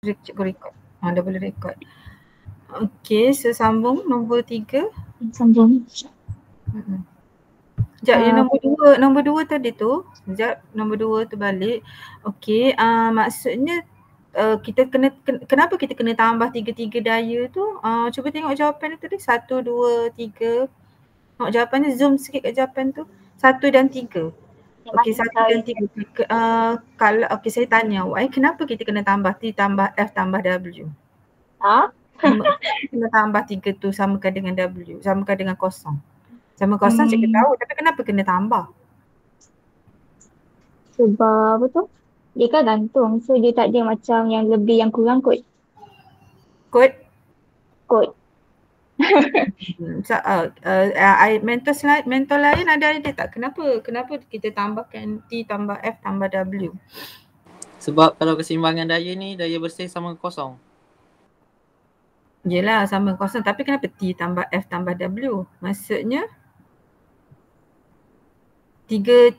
Cikgu record. Dah boleh record. Okey, so sambung nombor 3. Sambung. Sekejap, yang nombor dua tadi tu. Sekejap, nombor 2 tu balik. Okey, maksudnya kita kenapa kita kena tambah 3 daya tu? Cuba tengok jawapan tu tadi. 1, 2, 3. Tengok jawapan ni, zoom sikit kat jawapan tu. 1 dan 3. Okey, 1 dan 3. Kalau saya tanya awak, kenapa kita kena tambah T tambah F tambah W? Kena tambah 3 tu samakan dengan W, samakan dengan kosong. Sama kosong cikgu tahu, tapi kenapa kena tambah? Sebab apa tu? Dia kan gantung. So dia tak ada macam yang lebih yang kurang kot. Kod? Mentor lain ada idea tak? Kenapa kita tambahkan T tambah F tambah W? Sebab kalau keseimbangan daya ni, daya bersih sama kosong. Yelah, sama kosong. Tapi kenapa T tambah F tambah W? Maksudnya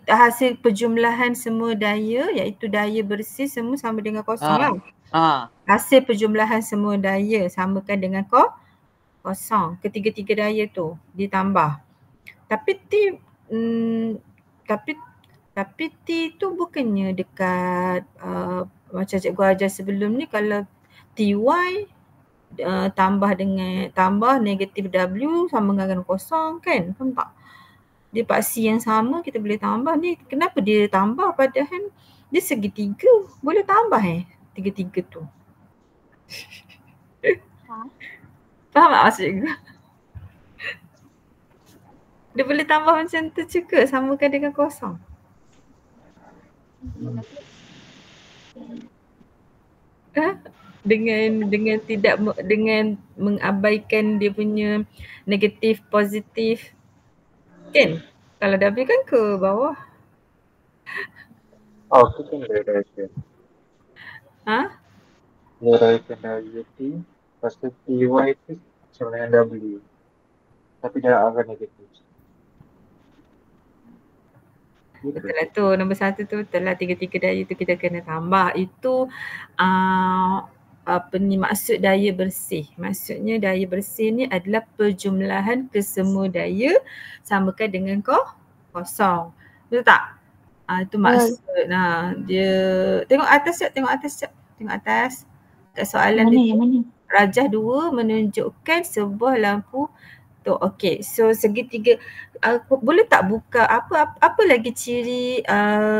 hasil perjumlahan semua daya, iaitu daya bersih semua sama dengan kosong lah. Hasil perjumlahan semua daya samakan dengan kosong. Ketiga-tiga daya tu ditambah. Tapi T tu bukannya dekat macam cikgu ajar sebelum ni, kalau TY tambah negatif W sama dengan kosong kan? Faham tak? Dia paksi yang sama kita boleh tambah ni. Kenapa dia tambah padahal dia segitiga? Boleh tambah tiga-tiga tu. Faham tak maksud cikgu? Dia boleh tambah macam tu juga, samakan dengan kosong. Dengan mengabaikan dia punya negatif positif kan? Kalau W kan ke bawah. Tu kan deraikan. Deraikan daya T, lepas tu TY tu sama dengan W. Tapi dalam arah negatif. Betul lah tu, nombor 1 tu betul lah, 3 daya tu kita kena tambah. Itu maksud daya bersih. Maksudnya daya bersih ni adalah perjumlahan kesemua daya samakan dengan kosong. Betul tak? Itu maksud. Dia tengok atas. Kat soalan dia rajah 2 menunjukkan sebuah lampu tu. Okey, so segitiga boleh tak buka apa lagi ciri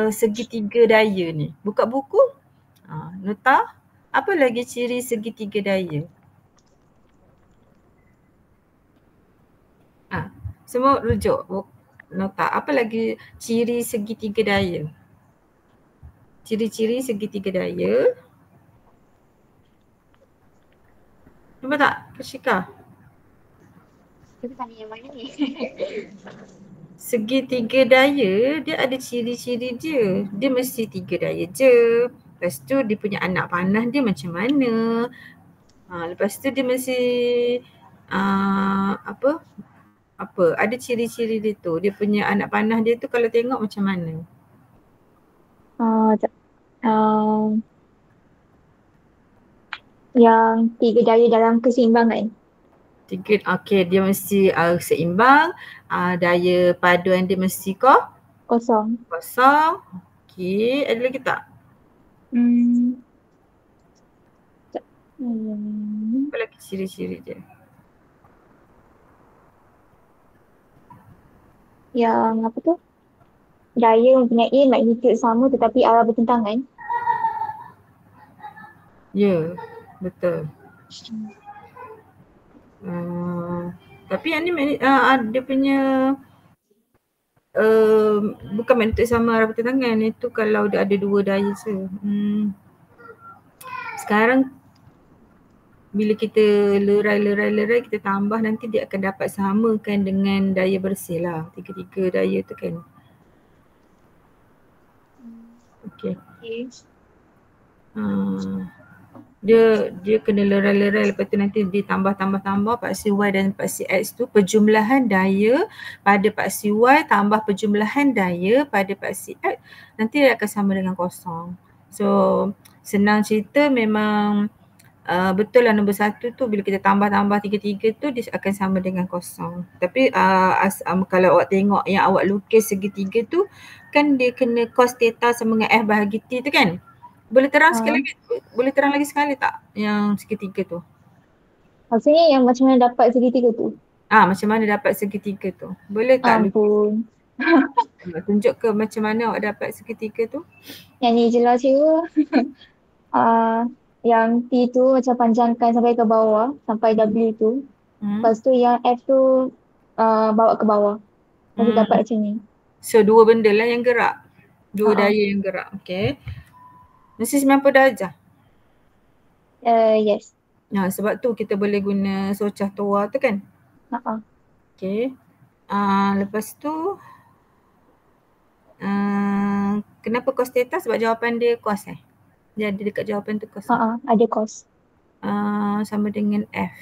segitiga daya ni? Buka buku. Nota. Apa lagi ciri segitiga daya? Semua rujuk nota. Apa lagi ciri segitiga daya? Ciri-ciri segitiga daya. Nampak tak, Kashika? Kita tanya yang mana ni? Segitiga daya, dia ada ciri-ciri dia. Dia mesti 3 daya je. Lepas tu dia punya anak panah dia macam mana. Lepas tu dia mesti ada ciri-ciri dia tu. Dia punya anak panah dia tu kalau tengok macam mana? Yang 3 daya dalam keseimbangan. Okey, dia mesti seimbang. Daya paduan dia mesti kosong. Okey, ada lagi tak? Apa lagi ciri-ciri dia? Yang apa tu? Daya mempunyai magnitud sama tetapi arah bertentangan. Ya, betul. Tapi yang ni dia punya bukan magnitud sama arah bertentangan. Itu kalau dia ada 2 daya je. Sekarang bila kita lerai kita tambah, nanti dia akan dapat samakan dengan daya bersih lah. 3 daya tu kan. Okey. Dia kena lerai, lepas tu nanti ditambah paksi Y dan paksi X tu perjumlahan daya pada paksi Y tambah perjumlahan daya pada paksi X, nanti dia akan sama dengan kosong. So senang cerita memang betul lah nombor 1 tu bila kita tambah-tambah 3 tu dia akan sama dengan kosong. Tapi kalau awak tengok yang awak lukis segitiga tu kan dia kena cos theta sama dengan F bahagi T tu kan? Boleh terang sekali lagi, boleh terang lagi sekali tak yang segitiga tu? Maksudnya yang macam mana dapat segitiga tu? Macam mana dapat segitiga tu? Boleh tak Ampun. tunjuk ke macam mana awak dapat segitiga tu? Yang ni jelas je. Yang T tu macam panjangkan sampai ke bawah, sampai W tu. Lepas tu yang F tu bawa ke bawah. Nanti dapat macam ni. So dua benda lah yang gerak. Dua daya yang gerak. Okay. Mesti 90 darjah. Yes. Sebab tu kita boleh guna socah tua tu kan? Okay. Lepas tu kenapa cos theta? Sebab jawapan dia cos Dia ada dekat jawapan tu cos. Ada cos. Sama dengan F.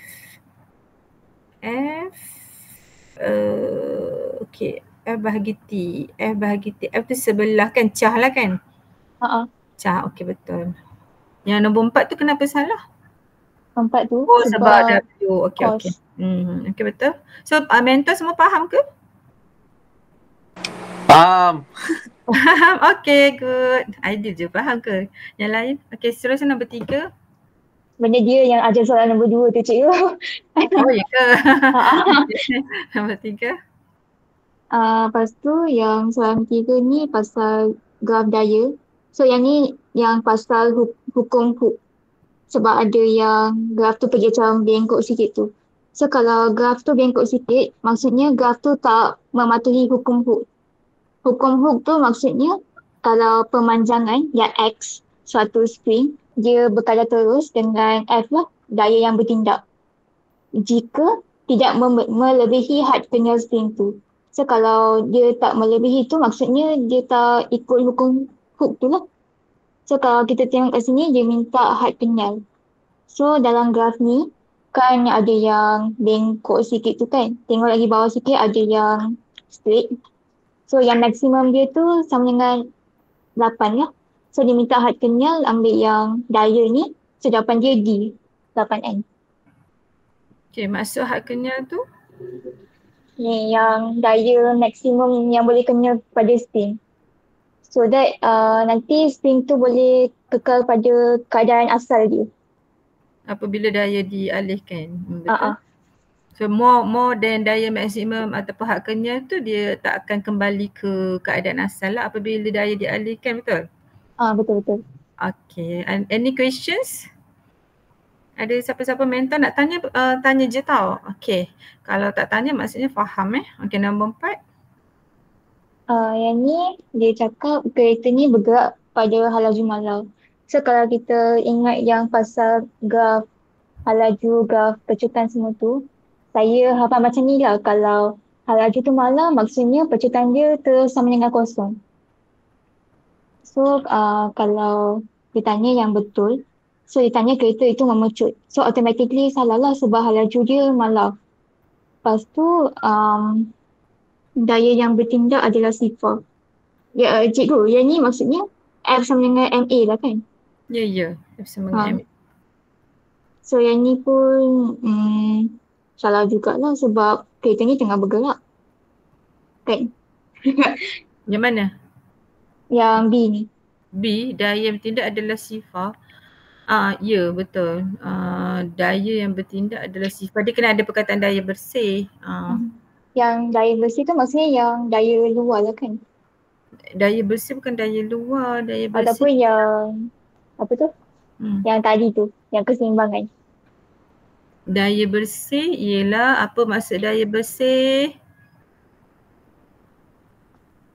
Okay. F bahagi T. F bahagi T. F tu sebelah kan? Cah lah kan? Cah. Okay, betul. Yang nombor 4 tu kenapa salah? 4 tu sebab W. Okay, cos. okay. Okay, betul. So, mentor semua faham ke? Faham. Okay, good. Aidil je faham ke? Yang lain? Okay, seterusnya nombor 3. Benda dia yang ajar soalan nombor 2 tu cikgu. Oh, ya ke? Nombor 3. Lepas tu yang soalan 3 ni pasal graf daya. So yang ni yang pasal hukum Hooke. Sebab ada yang graf tu pergi macam bengkok sikit tu. So kalau graf tu bengkok sikit, maksudnya graf tu tak mematuhi hukum Hooke. Hukum Hooke tu maksudnya kalau pemanjangan yang X suatu spring, dia berkadar terus dengan F lah, daya yang bertindak. Jika tidak melebihi had kenyal spring tu. So kalau dia tak melebihi tu maksudnya dia tak ikut hukum Hooke tu lah. So kalau kita tengok kat sini dia minta had kenyal. So dalam graf ni kan ada yang bengkok sikit tu kan. Tengok lagi bawah sikit ada yang straight. So yang maksimum dia tu sama dengan 8 lah. So dia minta had kenyal, ambil yang daya ni. So jawapan dia D, 8N. Okay, maksud had kenyal tu? Ni yang daya maksimum yang boleh kenyal pada spring. So that nanti spring tu boleh kekal pada keadaan asal dia. Apabila daya dialihkan. Betul? So more than daya maksimum ataupun had kenyal tu dia tak akan kembali ke keadaan asal lah apabila daya dialihkan, betul? Betul-betul. Okay, and any questions? Ada siapa-siapa mentor nak tanya, tanya je tau. Okay, kalau tak tanya maksudnya faham Okay, nombor 4. Yang ni dia cakap kereta ni bergerak pada halaju malau. So kalau kita ingat yang pasal graf halaju, graf pecutan semua tu, saya hafal macam ni lah. Kalau halaju tu malau maksudnya pecutan dia terus sama dengan kosong. So kalau ditanya yang betul, so ditanya kereta itu memecut. So automatically salah lah sebab halaju dia malau. Lepas tu daya yang bertindak adalah sifar. Ya, cikgu, yang ni maksudnya F sama dengan MA lah kan? Ya, F sama dengan MA. So yang ni pun salah jugalah sebab kereta ni tengah bergerak. Kan? Yang mana? Yang B ni. B, daya yang bertindak adalah sifar. Ya, betul. Daya yang bertindak adalah sifar. Dia kena ada perkataan daya bersih. Yang daya bersih tu maksudnya yang daya luar lah kan? Daya bersih bukan daya luar, daya bersih. Ataupun yang apa tu? Yang tadi tu, yang keseimbangan. Daya bersih ialah apa maksud daya bersih?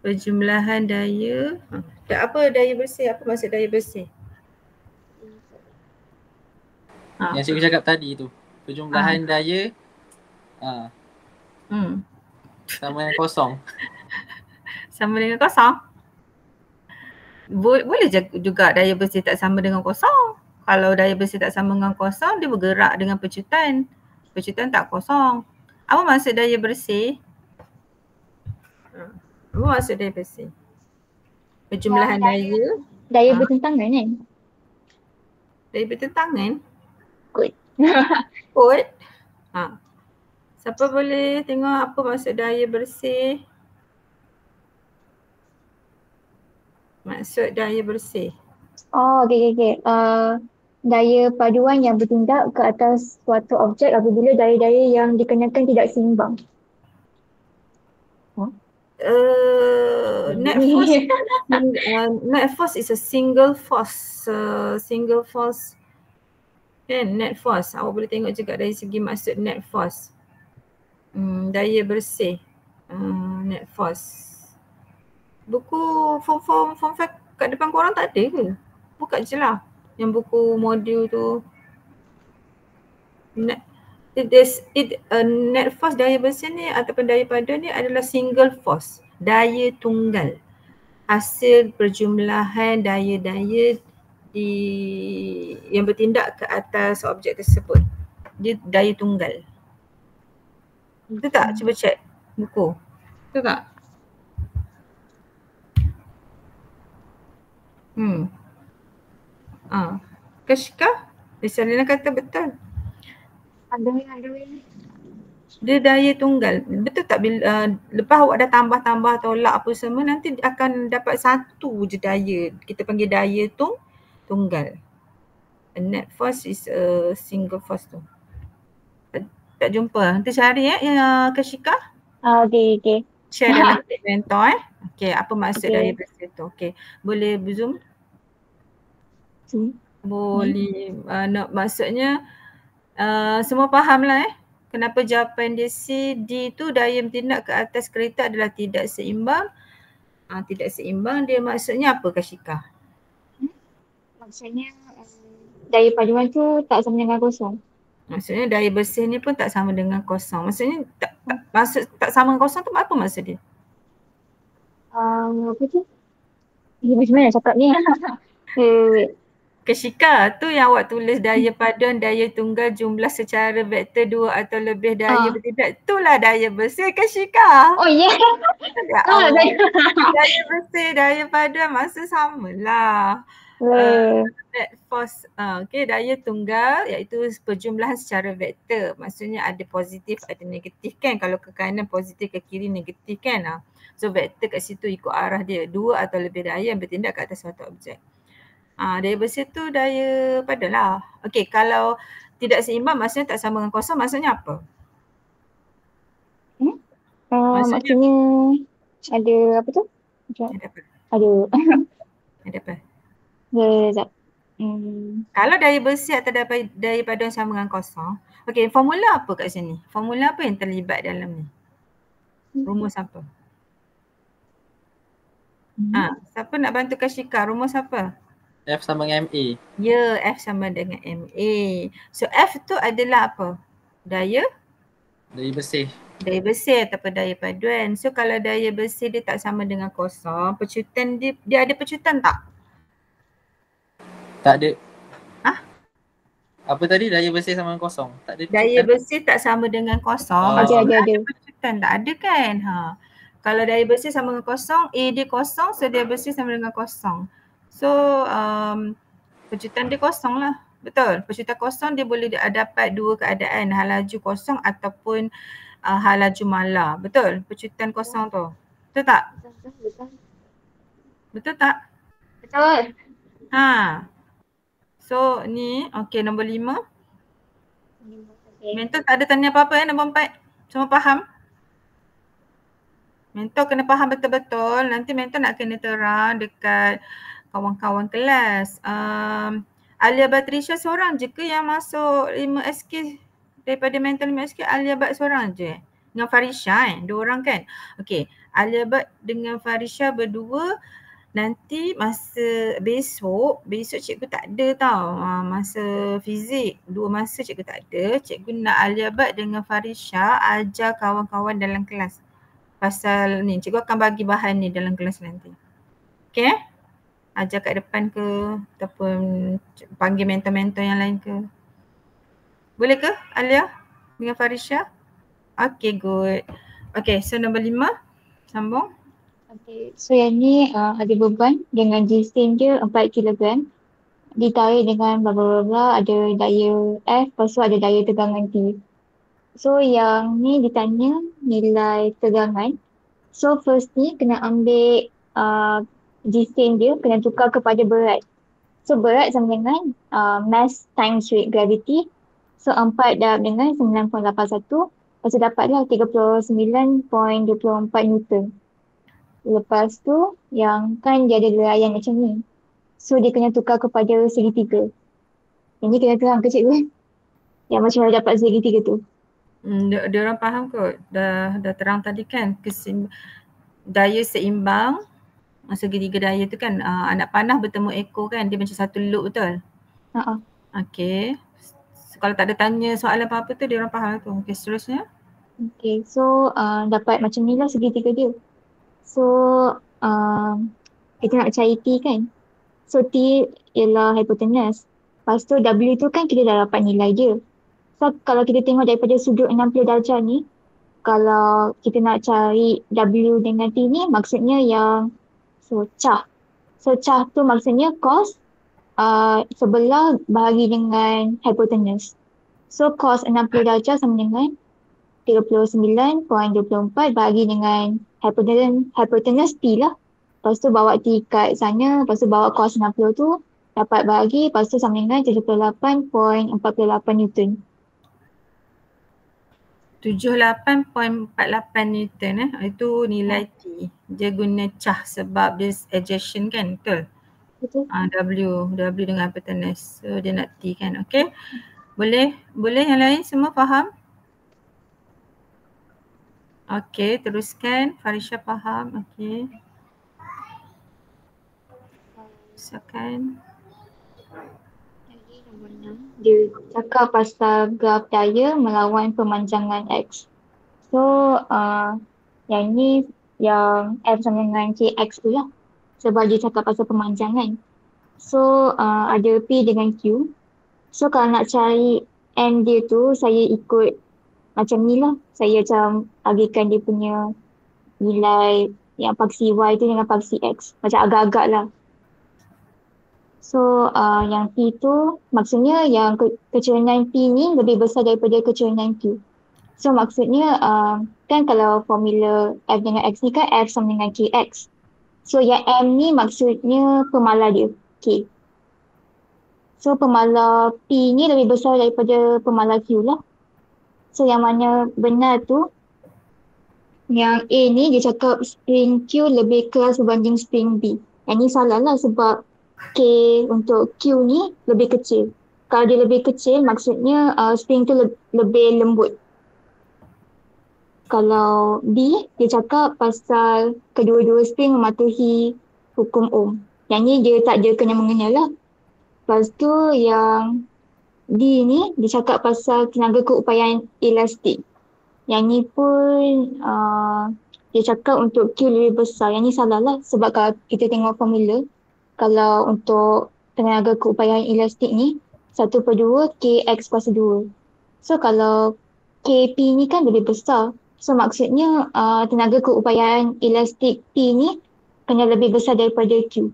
Perjumlahan daya. Apa daya bersih? Apa maksud daya bersih? Yang cikgu cakap tadi tu. Perjumlahan daya sama dengan kosong. Sama dengan kosong? Boleh juga daya bersih tak sama dengan kosong. Kalau daya bersih tak sama dengan kosong, dia bergerak dengan pecutan. Pecutan tak kosong. Apa maksud daya bersih? Apa maksud daya bersih? Perjumlahan daya. Daya bertentangan kan? Diameter tangan? Kot. Kot? Ha. Siapa boleh tengok apa maksud daya bersih? Maksud daya bersih. Oh, okey. Daya paduan yang bertindak ke atas suatu objek apabila daya-daya yang dikenakan tidak seimbang. Net force, net force is a single force. Single force. Kan, net force. Awak boleh tengok juga dari segi maksud net force. Daya bersih. Net force. Buku form 5 kat depan korang tak ada ke? Buka je lah. Yang buku modul tu. Net force daya bersih ni ataupun daya paduan ni adalah single force. Daya tunggal. Hasil perjumlahan daya-daya yang bertindak ke atas objek tersebut. Dia daya tunggal. Betul tak? Cuba check buku. Betul tak? Kashika? Salina kata betul. Ada. Dia daya tunggal. Betul tak bila lepas awak dah tambah-tambah tolak apa semua nanti akan dapat satu je daya. Kita panggil daya tunggal. A net force is a single force tu. Tak jumpa. Nanti cari Kashika. Okey. Share dalam mentor Okey, apa maksud daya bersih tu? Okey. Boleh zoom? Boleh. Maksudnya semua faham lah kenapa jawapan dia C, D tu daya bertindak ke atas kereta adalah tidak seimbang. Tidak seimbang dia maksudnya apa Kashika? Maksudnya daya paduan tu tak sama dengan kosong. Maksudnya daya bersih ni pun tak sama dengan kosong. Maksudnya maksud tak sama dengan kosong tu apa maksud dia? Apa tu? Macam mana cakap ni? Wait. Kashika, tu yang awak tulis daya paduan, daya tunggal, jumlah secara vektor dua atau lebih daya bertindak. Itulah daya bersih Kashika. Oh ya. Daya bersih, daya paduan masa samalah. Net force, daya tunggal iaitu perjumlahan secara vektor. Maksudnya ada positif, ada negatif kan. Kalau ke kanan positif, ke kiri negatif kan. So vektor kat situ ikut arah dia. Dua atau lebih daya yang bertindak ke atas suatu objek. Daya bersih tu daya paduan lah. Okey, kalau tidak seimbang maksudnya tak sama dengan kosong maksudnya apa? Maksudnya ada apa tu? Ada apa? Ada apa? Sekejap. Kalau daya bersih atau daya paduan sama dengan kosong. Okey, formula apa kat sini? Formula apa yang terlibat dalam ni? Rumus apa? Siapa nak bantu Kashika? Rumus apa? F sama dengan MA. Ya, F sama dengan MA. So F tu adalah apa? Daya bersih. Daya bersih ataupun daya paduan. So kalau daya bersih dia tak sama dengan kosong, pecutan dia ada pecutan tak? Tak ada. Apa tadi? Daya bersih sama dengan kosong? Tak ada pecutan. Daya bersih tak sama dengan kosong. Ada. Pecutan tak ada kan? Kalau daya bersih sama dengan kosong, A dia kosong, so daya bersih sama dengan kosong. So pecutan dia kosong lah. Betul. Pecutan kosong dia boleh dapat dua keadaan, hal laju kosong ataupun hal laju mala. Betul? Pecutan kosong tu. Betul tak? Betul tak? Betul. So ni nombor 5. Mentor tak ada tanya apa-apa nombor 4. Semua faham? Mentor kena faham betul-betul. Nanti mentor nak kena terang dekat kawan-kawan kelas. Alia Batrisha seorang je ke yang masuk 5SK daripada mentor 5SK? Alia Bat seorang je dengan Farisha dua orang kan? Okey, Alia Bat dengan Farisha berdua. Nanti masa besok cikgu tak ada tau. Masa fizik, 2 masa cikgu tak ada. Cikgu nak Alia Bat dengan Farisha ajar kawan-kawan dalam kelas. Pasal ni, cikgu akan bagi bahan ni dalam kelas nanti. Okay? Ajar kat depan ke ataupun panggil mentor-mentor yang lain ke. Boleh ke Alia dengan Farisha? Okay, good. Okay, so nombor 5. Sambung. Okay, so yang ni ada beban dengan G-strain dia 4 kg. ditarik dengan bla bla bla bla, ada daya F, lepas tu ada daya tegangan T. So yang ni ditanya nilai tegangan. So first ni kena ambil jisim dia, kena tukar kepada berat. So berat sama dengan mass times rate gravity. So 4 darab dengan 9.81. Lepas tu dapatlah 39.24 Newton. Lepas tu yang kan dia ada laian macam ni. So dia kena tukar kepada segitiga. Ini kena terang ke cikgu? Yang macam mana dapat segitiga tu? Dia orang faham kot. Dah terang tadi kan. Daya seimbang segitiga daya tu kan, anak panah bertemu ekor kan, dia macam satu loop, betul? Okay. Kalau tak ada tanya soalan apa-apa tu dia orang faham tu. Okay, seterusnya. Okay, so dapat macam ni lah segitiga dia. So kita nak cari T kan. So T ialah hypotenuse. Lepas tu W tu kan kita dah dapat nilai dia. So kalau kita tengok daripada sudut 60 darjah ni, kalau kita nak cari W dengan T ni maksudnya yang cah. So cah tu maksudnya cos sebelah bahagi dengan hypotenuse. So cos 60 darjah sama dengan 39.24 bahagi dengan hypotenuse T lah. Lepas tu bawa T kat sana, lepas tu bawa cos 60 tu dapat bahagi, lepas tu sama dengan 78.48 Newton. 78.48 Newton itu nilai T. Dia guna cah sebab dia adjacent kan, betul? Betul. W dengan hypotenuse. So dia nak T kan, okay? Boleh yang lain semua faham? Okay, teruskan. Farisha faham, okay. Silakan. Dia cakap pasal graf daya melawan pemanjangan X. So yang ni yang F sama dengan KX tu lah. Sebab dia cakap pasal pemanjangan. So ada P dengan Q. So kalau nak cari N dia tu, saya ikut macam ni lah. Saya macam bagikan dia punya nilai yang paksi Y tu dengan paksi X. Macam agak-agak lah. So yang P tu maksudnya yang kecerinan P ni lebih besar daripada kecerinan Q. So maksudnya kan kalau formula F dengan X ni kan F sama dengan KX. So yang M ni maksudnya pemala dia, K. So pemala P ni lebih besar daripada pemala Q lah. So yang mana benar tu, yang A ni dia cakap spring Q lebih keras berbanding spring B. Yang ni salah lah sebab K untuk Q ni lebih kecil. Kalau dia lebih kecil maksudnya spring tu lebih lembut. Kalau B dia cakap pasal kedua-dua spring mematuhi hukum Ohm. Yang ni dia tak ada kena mengena lah. Lepas tu yang D ni dia cakap pasal tenaga keupayaan elastik. Yang ni pun dia cakap untuk Q lebih besar. Yang ni salah lah sebab kalau kita tengok formula, kalau untuk tenaga keupayaan elastik ni 1/2 KX kuasa 2. So kalau KP ni kan lebih besar. So maksudnya tenaga keupayaan elastik P ni kena lebih besar daripada Q.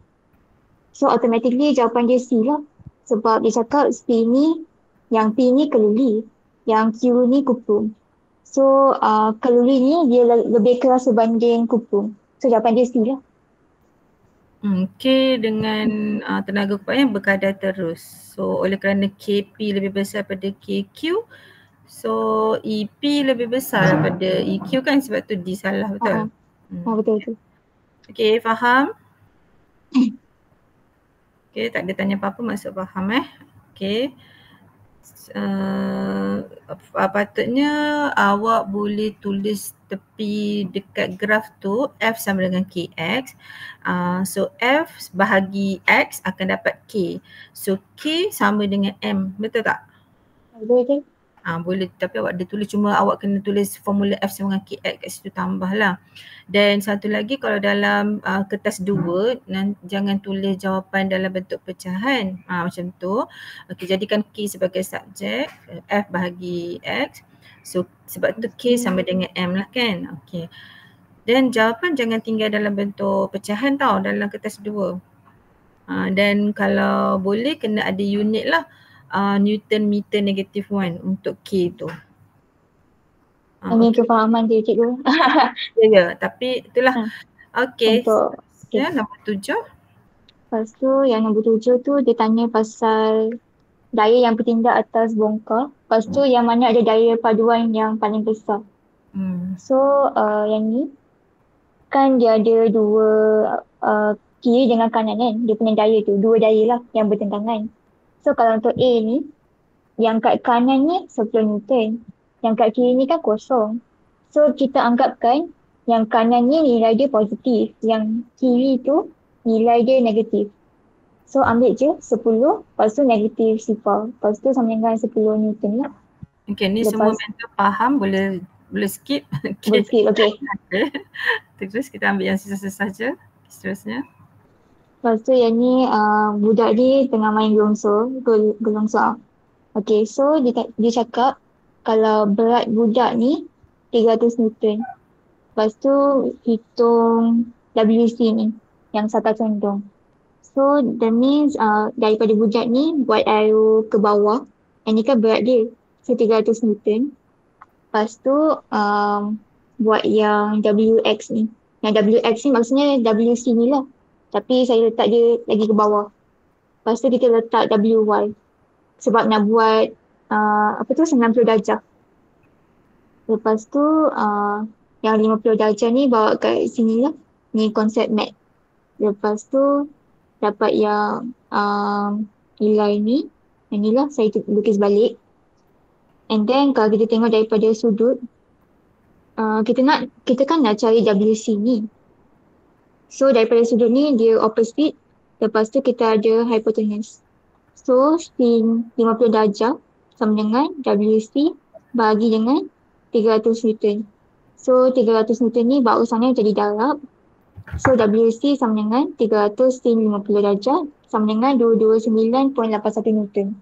So automatically jawapan dia C lah. Sebab dia cakap P ni, yang P ni keluli, yang Q ni kuprum. So keluli ni dia lebih keras berbanding kuprum. So jawapan dia C lah. K dengan tenaga keupayaan berkadar terus. So oleh kerana KP lebih besar daripada KQ, so EP lebih besar daripada EQ kan, sebab tu D salah, betul? Betul. Okay, faham? Okay, tak ada tanya apa-apa, maksud faham Okay. Patutnya awak boleh tulis tepi dekat graf tu F sama dengan KX. So F bahagi X akan dapat K. So K sama dengan M, betul tak? Betul. Boleh, tapi awak ada tulis, cuma awak kena tulis formula F sama dengan KX kat situ, tambah lah. Dan satu lagi, kalau dalam kertas 2 jangan tulis jawapan dalam bentuk pecahan macam tu. Okay, jadikan K sebagai subjek, F bahagi X. So sebab tu K sama dengan M lah kan. Okay. Dan jawapan jangan tinggal dalam bentuk pecahan tau, dalam kertas 2. Dan kalau boleh kena ada unit lah, Newton meter negative 1 untuk K tu. Ini Okay. kefahaman dia cikgu. Ya, tapi itulah. Okay, Untuk nombor 7. Lepas tu yang nombor 7 tu dia tanya pasal daya yang bertindak atas bongkar. Lepas tu yang mana ada daya paduan yang paling besar. So yang ni kan dia ada dua kiri dengan kanan kan. Dia punya daya tu, dua daya lah yang bertentangan. So kalau untuk A ni, yang kat kanan ni 10 Newton. Yang kat kiri ni kan kosong. So kita anggapkan yang kanan ni nilai dia positif. Yang kiri tu nilai dia negatif. So ambil je 10, lepas tu negatif sifar. Lepas tu sama dengan 10 Newton lah. Okay, ni semua mentor faham, boleh skip. Boleh skip, okay. Terus kita ambil yang sisa-sisa saja. Seterusnya. Lepas tu yang ni budak ni tengah main gelongsor. Okay, so dia cakap kalau berat budak ni 300 Newton. Lepas tu hitung WC ni yang satu condong. So that means daripada budak ni buat arrow ke bawah. Yang ni kan berat dia. So 300 Newton. Lepas tu buat yang WX ni. Yang WX ni maksudnya WC ni lah. Tapi saya letak dia lagi ke bawah. Lepas tu kita letak WY. Sebab nak buat 90 darjah. Lepas tu yang 50 darjah ni bawa kat sini lah. Ni konsep mat. Lepas tu dapat yang nilai ni. Yang ni lah saya lukis balik. And then kalau kita tengok daripada sudut, kita kan nak cari WC ni. So daripada sudut ni dia opposite. Lepas tu kita ada hypotenuse. So sin 50 darjah sama dengan WC bagi dengan 300 Newton. So 300 Newton ni baut sana jadi darab. So WC sama dengan 300 sin 50 darjah sama dengan 229.81 Newton.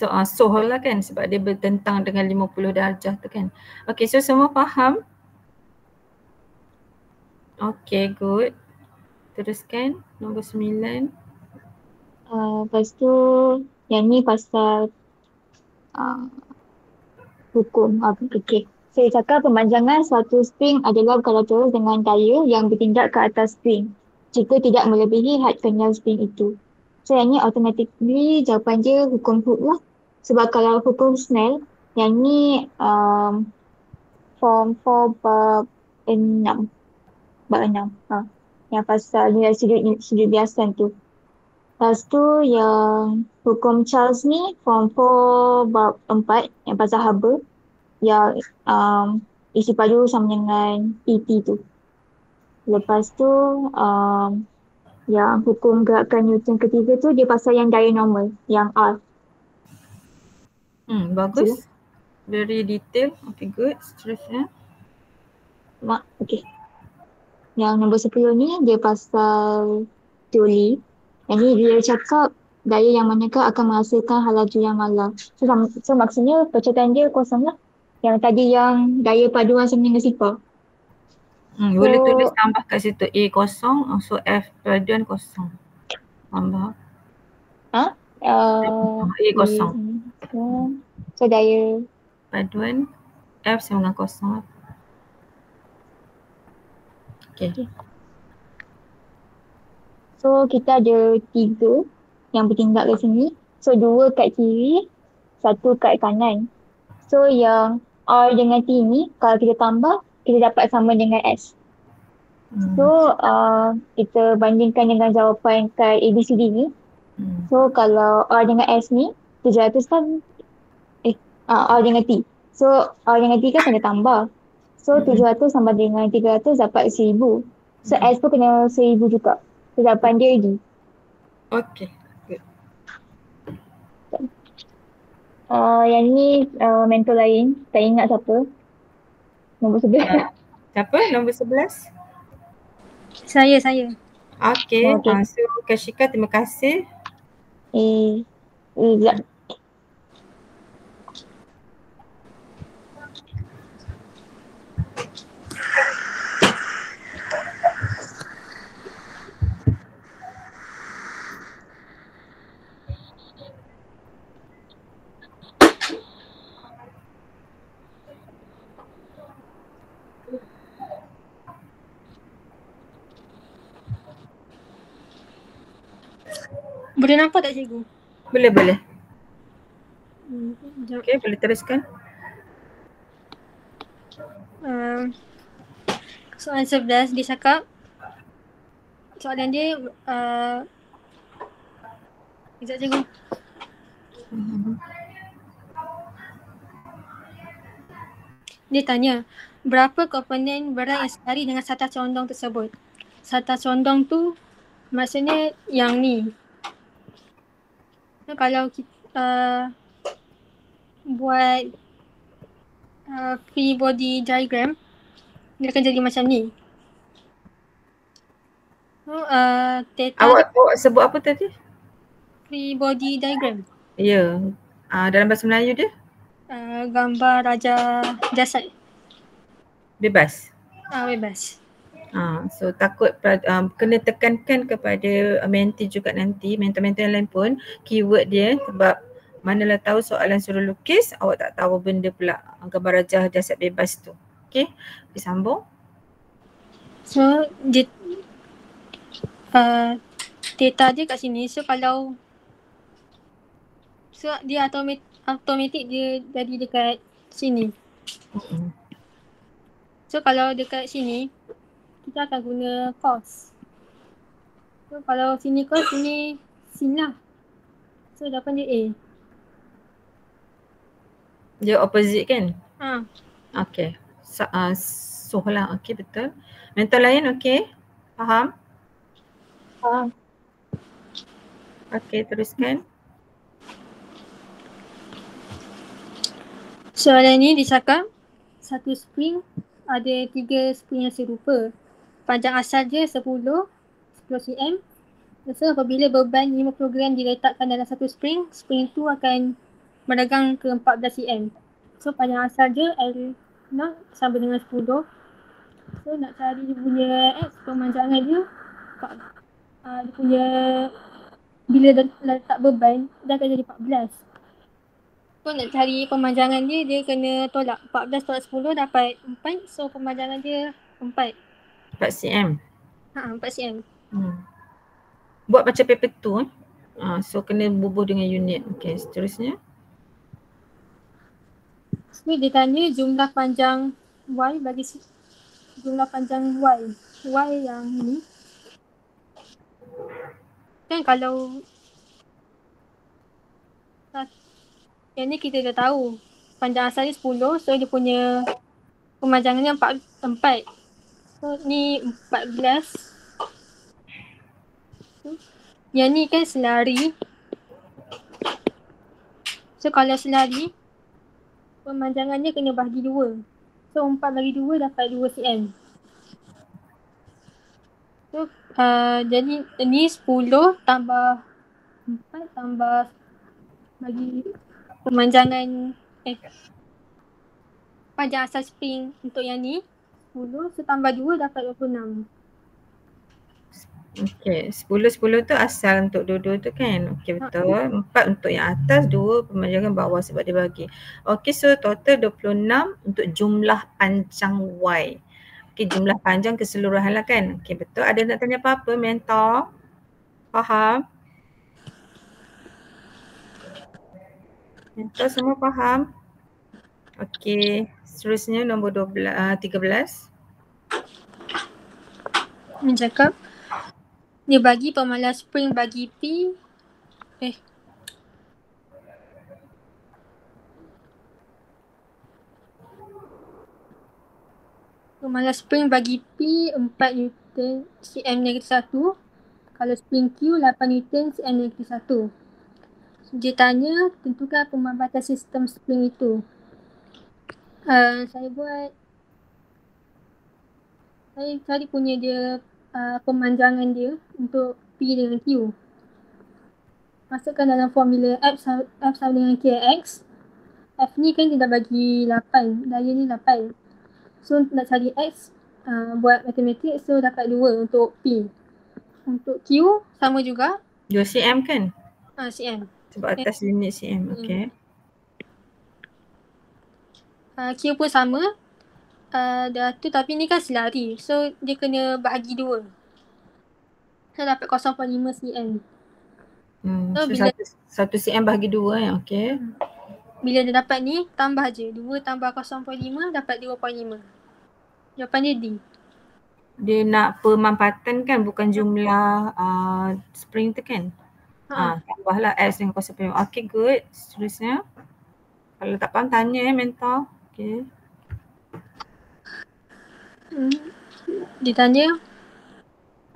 Soal lah kan sebab dia bertentang dengan 50 darjah tu kan. Okay, so semua faham? Okay, good. Teruskan nombor 9. Lepas tu yang ni pasal hukum. Okay. Saya cakap pemanjangan suatu spring adalah kolateral dengan daya yang bertindak ke atas spring jika tidak melebihi had kenyal spring itu. So yang ni automatically jawapan dia hukum Hooke lah. Sebab kalau hukum Snell, yang ni form 4 bab 6. Bab 6. Yang pasal nilai sudut biasan tu. Lepas tu yang hukum Charles ni form 4 bab 4 yang pasal haba. Yang isi padu sama dengan PT tu. Lepas tu yang hukum gerakan Newton ketiga tu dia pasal yang daya normal, yang R. Bagus. Very detail. Okay, good. Seterusnya. Okay. Yang nombor 10 ni dia pasal teori. Yang ni dia cakap daya yang manakah akan menghasilkan hal laju yang malar. So maksudnya percaturan dia kosong lah. Yang tadi yang daya paduan sama dengan sifar. Boleh tulis tambah kat situ A kosong, so F paduan kosong. Tambah. A kosong. So daya paduan F sama dengan kosong. Okay. So kita ada 3 yang bertindak kat sini. So 2 kat kiri, 1 kat kanan. So yang R dengan T ni kalau kita tambah, kita dapat sama dengan S. So kita bandingkan dengan jawapan kat ABCD ni. So kalau R dengan S ni 700 kan R dengan T. So R dengan T kan kena tambah. So 700 tambah dengan 300 dapat 1000. So S pun kena 1000 juga. So jawapan dia D. Okay. Good. Yang ni mentor lain. Tak ingat siapa. Nombor 11. Siapa? Nombor 11? Saya. Okay. So Kashika, terima kasih. Boleh nampak tak cikgu? Boleh. Sekejap. Okey, boleh teruskan. Soalan 11 dia cakap, soalan dia sekejap cikgu. Dia tanya, berapa komponen berat yang selari dengan sata condong tersebut? Sata condong tu maksudnya yang ni. Kalau kita buat free body diagram, dia akan jadi macam ni. Theta Awak sebut apa tadi? free body diagram. Ya. Dalam bahasa Melayu dia? Gambar raja jasad. Bebas. Bebas. So takut kena tekankan kepada menti juga nanti, mentor-mentor yang lain pun keyword dia, sebab manalah tahu soalan suruh lukis, awak tak tahu benda pula gambar raja jasad bebas tu. Okey, disambung. So dia theta dia kat sini, so kalau dia automatik dia jadi dekat sini. So kalau dekat sini kita akan guna cos. So kalau sini cos, sini sin lah. So jawapan dia A. Dia opposite kan? Okey. So lah, okey betul. Mentor lain okey? Faham? Faham. Okey, teruskan. Soalan ni dia cakap satu spring ada 3 spring yang serupa. Panjang asal dia 10 cm. So apabila beban 50 gram diletakkan dalam satu spring, spring tu akan meregang ke 14 cm. So panjang asal dia L0 sama dengan 10. So nak cari dia punya X, pemanjangan dia, dia punya bila letak beban dia akan jadi 14. So nak cari pemanjangan dia, dia kena tolak 14 tolak 10 dapat 4. So pemanjangan dia 4 cm. 4 cm. Buat macam paper tu. So kena bubuh dengan unit. Okey, seterusnya. So dia tanya jumlah panjang Y bagi jumlah panjang Y. Y yang ni. Kan kalau yang ni kita dah tahu panjang asal ni 10, so dia punya pemanjangannya 4. So ni 14. Yang ni kan selari. So kalau selari, pemanjangannya kena bahagi 2. So 4 bagi 2 dapat 2 cm. So jadi ni 10 tambah 4 tambah bagi pemanjangan panjang asal spring untuk yang ni 10, so tambah 2 dapat 26. Okey, 10 tu asal untuk dua-dua tu kan? Okey betul. 4 untuk yang atas, 2 pemanjangan bawah sebab dia bagi. Okey, so total 26 untuk jumlah panjang Y. Okey, jumlah panjang keseluruhan lah kan? Okey betul. Ada nak tanya apa-apa mentor? Faham? Mentor semua faham? Okey, seterusnya nombor 13. Dia cakap dia bagi pemalas spring bagi P. Pemalas spring bagi P 4 Newton cm-1. Kalau spring Q 8 Newton cm-1. So, dia tanya tentukan pemambatan sistem spring itu. Saya cari punya dia pemanjangan dia untuk P dengan Q. Masukkan dalam formula F sama dengan KX. F ni kan dia dah bagi 8, daya ni 8. So nak cari X, buat matematik, so dapat 2 untuk P. Untuk Q sama juga. 2 cm kan? cm. Sebab atas unit cm, okey. Q pun sama. Dah tu tapi ni kan selari. So dia kena bahagi 2. So dapat 0.5 cm. So, So bila 1 cm bahagi 2 ya, okey. bila dia dapat ni, tambah je. 2 tambah 0.5 dapat 2.5. Jawapan dia D. Dia nak pemampatan kan, bukan jumlah spring tu kan. Tambahlah X dengan 0.5. Okay, good. Seterusnya. Kalau tak faham tanya mentor. Okay. Dia tanya,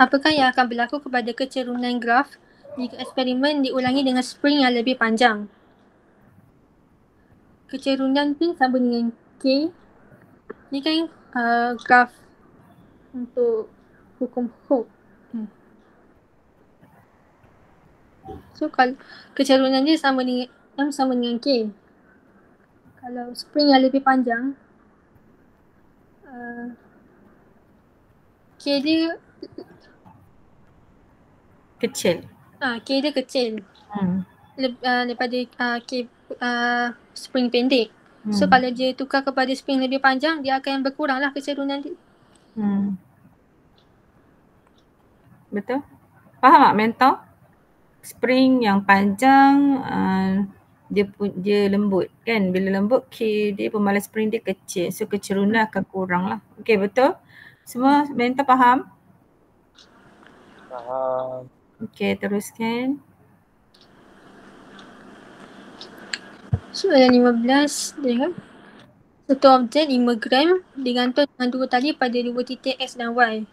apakah yang akan berlaku kepada kecerunan graf jika eksperimen diulangi dengan spring yang lebih panjang? Kecerunan P sama dengan K. Ni kan graf untuk hukum Hooke. So kalau kecerunan dia sama dengan M sama dengan K. Kalau spring yang lebih panjang, K dia Kecil. K dia kecil daripada K spring pendek. So kalau dia tukar kepada spring lebih panjang, dia akan berkurang lah kecerunan dia. Betul? Faham tak mentor? Spring yang panjang dia lembut kan. Bila lembut K dia pemalas spring dia kecil. So kecerunan akan kurang lah. Okay, betul? Semua mentor faham? Faham. Okay, teruskan. Soalan 15 dia kan, satu objek 5 gram digantung dengan 2 tali pada 2 titik X dan Y.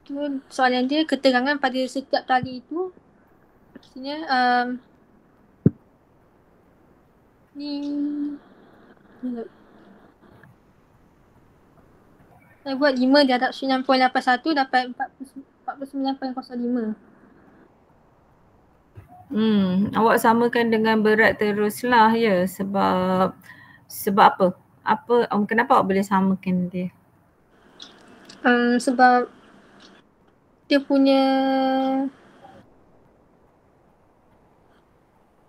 Tu soalan dia, keterangan pada setiap tali itu maksudnya saya buat 5 darab 9.81 dapat 49.05. Awak samakan dengan berat teruslah ya, sebab apa? Kenapa awak boleh samakan dia? Sebab dia punya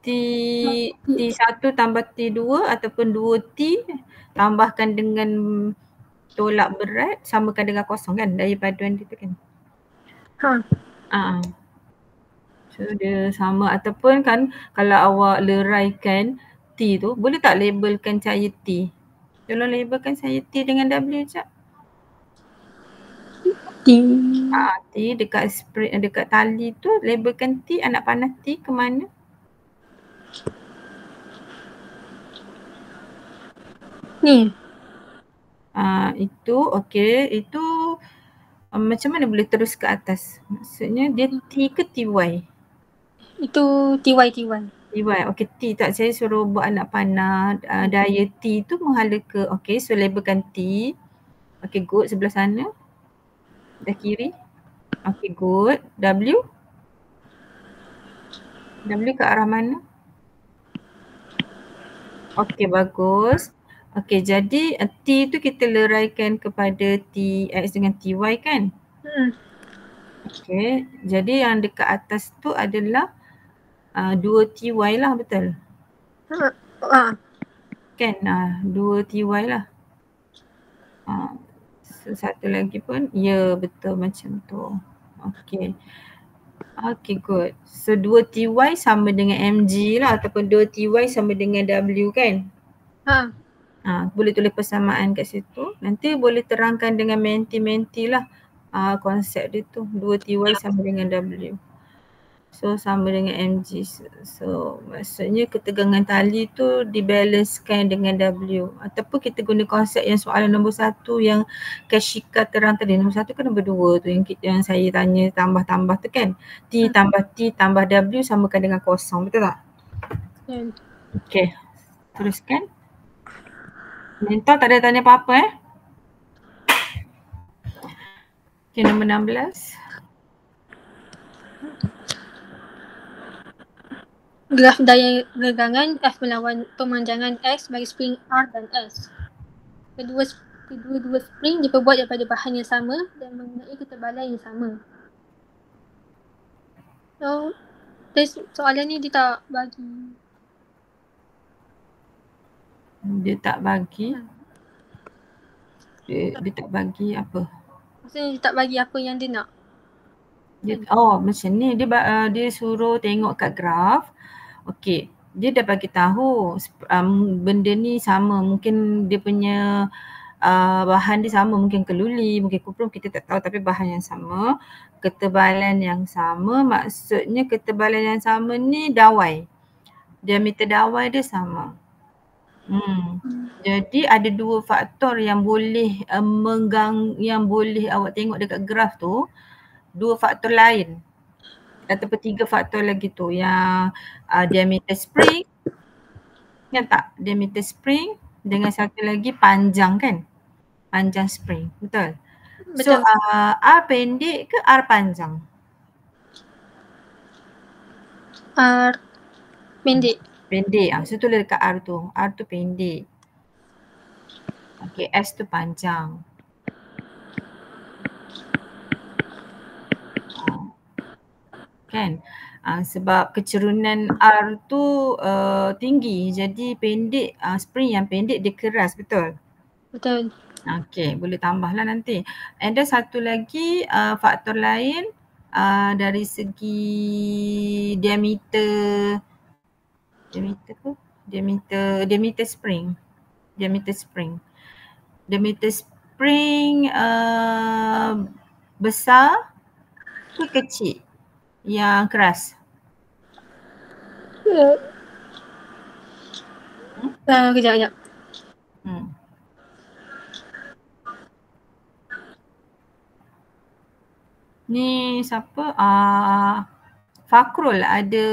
T1 tambah T2 ataupun 2T tambahkan dengan tolak berat samakan dengan kosong kan, daya paduan dia tu kan. So dia sama, ataupun kan kalau awak leraikan T tu, boleh tak labelkan cahaya T? Tolong labelkan cahaya T dengan W sekejap. T dekat tali tu, labelkan T, anak panah T ke mana? Ni. Itu okey, itu macam mana boleh terus ke atas? Maksudnya dia T ke TY? Itu TY. Okey, T tak, saya suruh buat anak panah daya T tu menghala ke, okey, so labelkan T. Okey, good, sebelah sana. Dah kiri. Okey, good. W ke arah mana? Okey, bagus. Okey, jadi T tu kita leraikan kepada TX dengan TY kan? Okey, jadi yang dekat atas tu adalah 2TY lah, betul? Kan, 2TY lah. So, satu lagi pun, ya betul macam tu. Okey. Okey, good. So 2TY sama dengan MG lah, ataupun 2TY sama dengan W kan? Boleh tulis persamaan kat situ. Nanti boleh terangkan dengan menti lah konsep dia tu. 2TY sama dengan W. So sama dengan MG. So maksudnya ketegangan tali tu dibalancekan dengan W. Ataupun kita guna konsep yang soalan nombor 1 yang Kashika terang tadi. Nombor 1 ke nombor 2 tu yang saya tanya tambah-tambah tu kan. T tambah W samakan dengan kosong. Betul tak? Okay. Teruskan. Mentor tak ada tanya apa-apa Okay, nombor 16. Graf daya regangan F melawan pemanjangan X bagi spring R dan S. Kedua-dua spring diperbuat daripada bahan yang sama dan mempunyai ketebalan yang sama. So, soalan ni dia tak bagi. Dia tak bagi? Dia tak bagi apa? Maksudnya dia tak bagi apa yang dia nak. Macam ni dia suruh tengok kat graf. Okey, dia dah bagi tahu benda ni sama, mungkin dia punya bahan dia sama, mungkin keluli, mungkin kuprum, kita tak tahu, tapi bahan yang sama, ketebalan yang sama, maksudnya ketebalan yang sama ni dawai. Diameter dawai dia sama. Jadi ada dua faktor yang boleh yang boleh awak tengok dekat graf tu, dua faktor lain ataupun tiga faktor lagi tu, yang diameter spring, kan tak? Diameter spring dengan satu lagi panjang kan? Panjang spring, betul? So R pendek ke R panjang? R pendek. Pendek. So tulis dekat R tu. R tu pendek. Okay, S tu panjang. Kan? Sebab kecerunan R tu tinggi, jadi pendek, spring yang pendek dia keras, betul? Betul. Okay, boleh tambahlah nanti. And then satu lagi faktor lain dari segi diameter spring. Diameter spring besar ke kecil yang keras? Kejap. Ni siapa? Fakrul ada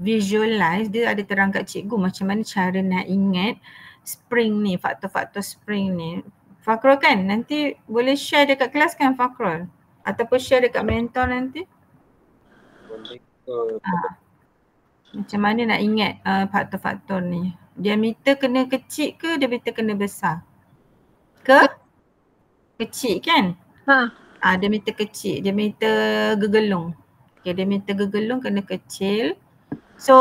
visualize, dia ada terang kat cikgu macam mana cara nak ingat spring ni, faktor-faktor spring ni. Fakrul kan? Nanti boleh share dekat kelas kan Fakrul? Ataupun share dekat mentor nanti? Boleh Macam mana nak ingat faktor-faktor ni? Diameter kena kecil ke diameter kena besar? Kecil kan? Diameter kecil, diameter gegelung. Okay, diameter gegelung kena kecil. So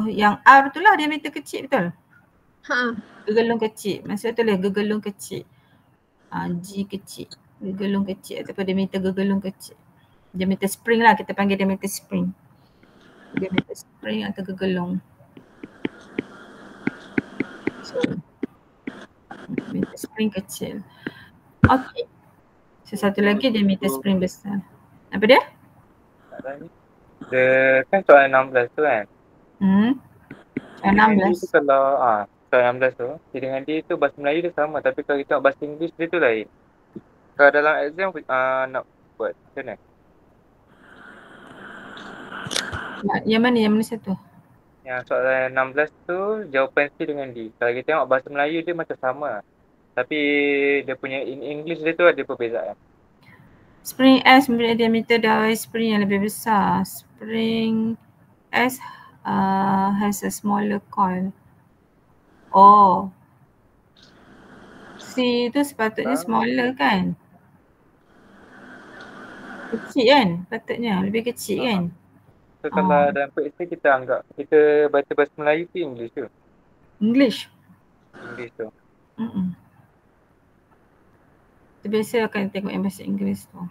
yang R tu lah diameter kecil, betul? Gegelung kecil. Maksudnya tulis gegelung kecil. G kecil. Gegelung kecil ataupun diameter gegelung kecil. Diameter spring lah, kita panggil diameter spring. Diameter spring atau gegelung. So, diameter spring kecil. Okay. So satu lagi diameter spring besar. Apa dia? Dia kan soalan 16 tu kan? Soalan 16. Kalau soalan 16 tu, C dengan D tu bahasa Melayu dia sama, tapi kalau kita bahasa Inggeris dia tu lain. Kalau dalam exam nak buat macam mana? Yang mana? Yang mana satu? Yang soalan 16 tu jawapan C dengan D. Kalau kita tengok bahasa Melayu dia macam sama. Tapi dia punya in English dia tu ada perbezaan. Spring S mempunyai diameter dawai spring yang lebih besar. Spring S has a smaller coil. C tu sepatutnya smaller kan? Kecil kan? Patutnya lebih kecil kan? So kalau dalam PSC kita anggap kita baca bahasa Melayu tu English tu. English tu. Biasa akan tengok yang bahasa Inggeris tu.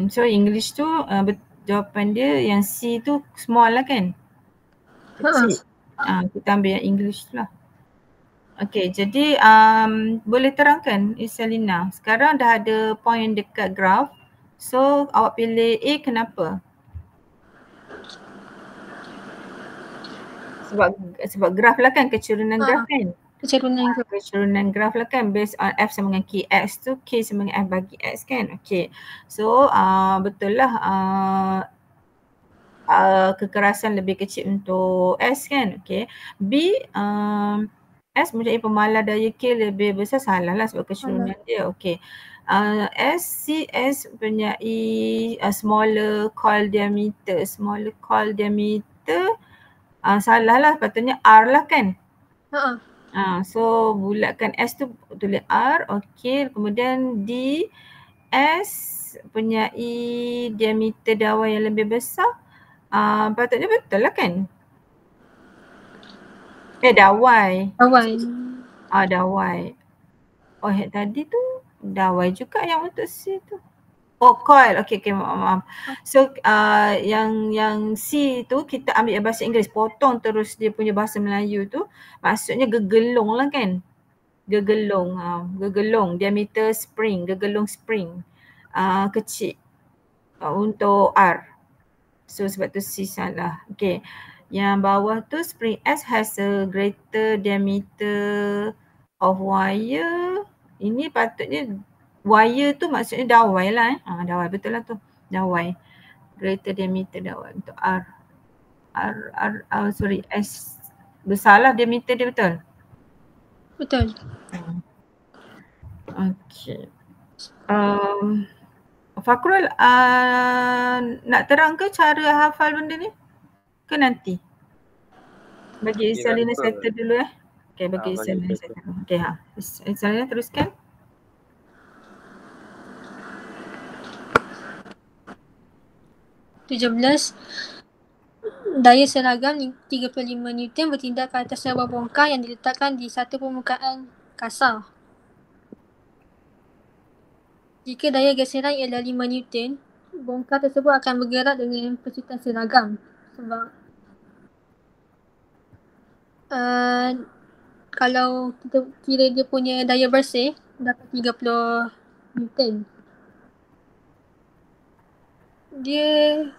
So English tu jawapan dia yang C tu small lah kan? Kecil. Kita ambil yang English tu lah. Okay, jadi boleh terangkan Isalina. Sekarang dah ada point dekat graf. So awak pilih A, kenapa? Sebab graf lah kan, kecerunan graf kan? Kecerunan graf lah kan, based on F sama dengan KX tu, K sama dengan F bagi X kan? Okay, so betul lah kekerasan lebih kecil untuk S kan? Okay, B, S mempunyai pemalar daya K lebih besar, salah lah sebab kecerunan dia. Okay, S mempunyai smaller coil diameter. Salah lah, patutnya R lah kan? So bulatkan S tu tulis R, okey. Kemudian D, S mempunyai diameter dawai yang lebih besar. Patutnya betul lah kan? Dawai. Dawai. Tadi tu dawai juga yang untuk C tu. Oh, coil. Okay, maaf. So, yang C tu kita ambil bahasa Inggeris, potong terus dia punya bahasa Melayu tu, maksudnya gegelung lah kan. Gegelung, diameter spring, gegelung spring. Kecil. Untuk R. So, sebab tu C salah. Okay. Yang bawah tu, spring S has a greater diameter of wire. Ini patutnya wire tu maksudnya dawai lah dawai, betul lah tu. Dawai. Greater diameter dawai untuk R. S. Besarlah diameter dia, betul? Betul. Okay. Fakrul nak terang ke cara hafal benda ni? Ke nanti? Bagi Isalina settle dulu Okay, bagi Isalina settle dulu. Okay, Isalina teruskan. Daya seragam 35 Newton bertindak ke atas sebuah bongkar yang diletakkan di satu permukaan kasar. Jika daya geseran ialah 5 Newton, bongkar tersebut akan bergerak dengan percutan seragam. Sebab kalau kita kira dia punya daya bersih dapat 30 Newton. Dia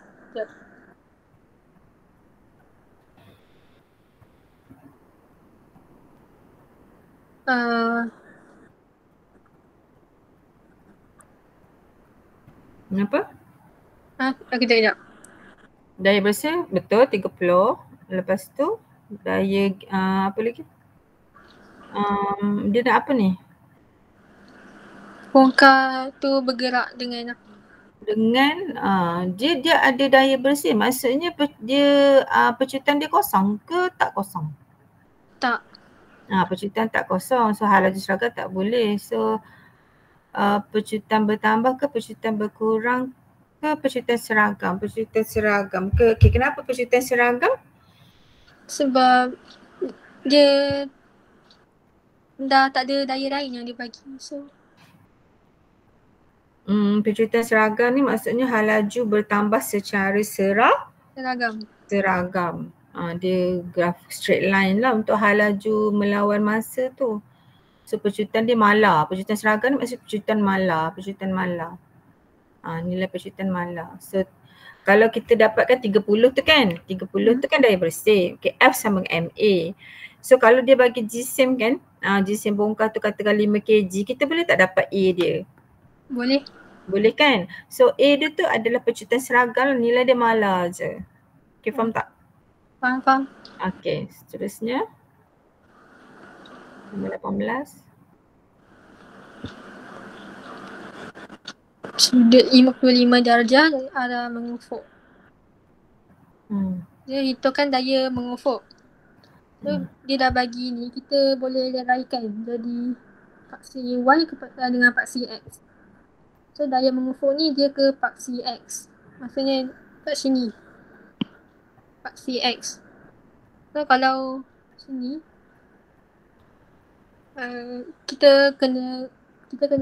Kenapa? Kejap. Daya bersih betul 30. Lepas tu daya apa lagi? Dia nak apa ni? Bongkar tu bergerak dengan dia ada daya bersih. Maksudnya dia percutan dia kosong ke tak kosong? tak. Percutan tak kosong. So hal laju seragam tak boleh. So percutan bertambah ke percutan berkurang ke percutan seragam? Percutan seragam ke? Okay, kenapa percutan seragam? Sebab dia dah tak ada daya lain yang dia bagi. So percutan seragam ni maksudnya hal laju bertambah secara seragam. Dia graf straight line lah untuk hal laju melawan masa tu. So percutan dia malar. Percutan seragam ni maksud percutan malar. Nilai percutan malar. So kalau kita dapatkan 30 tu kan, 30 tu kan daya bersih. Okay, F sama dengan MA. So kalau dia bagi jisim kan, jisim bongkar tu katakan 5 kg, kita boleh tak dapat A dia? Boleh kan? So A dia tu adalah percutan seragam, nilai dia malar je. Okay, faham tak? Faham. Okay, seterusnya. Nombor 18. Sudut 55 darjah arah mengufuk. Dia hitungkan daya mengufuk. So dia dah bagi ni, kita boleh leraikan jadi paksi Y dengan paksi X. So daya mengufuk ni dia ke paksi X. Maksudnya kat sini paksi X. So kalau sini kita kena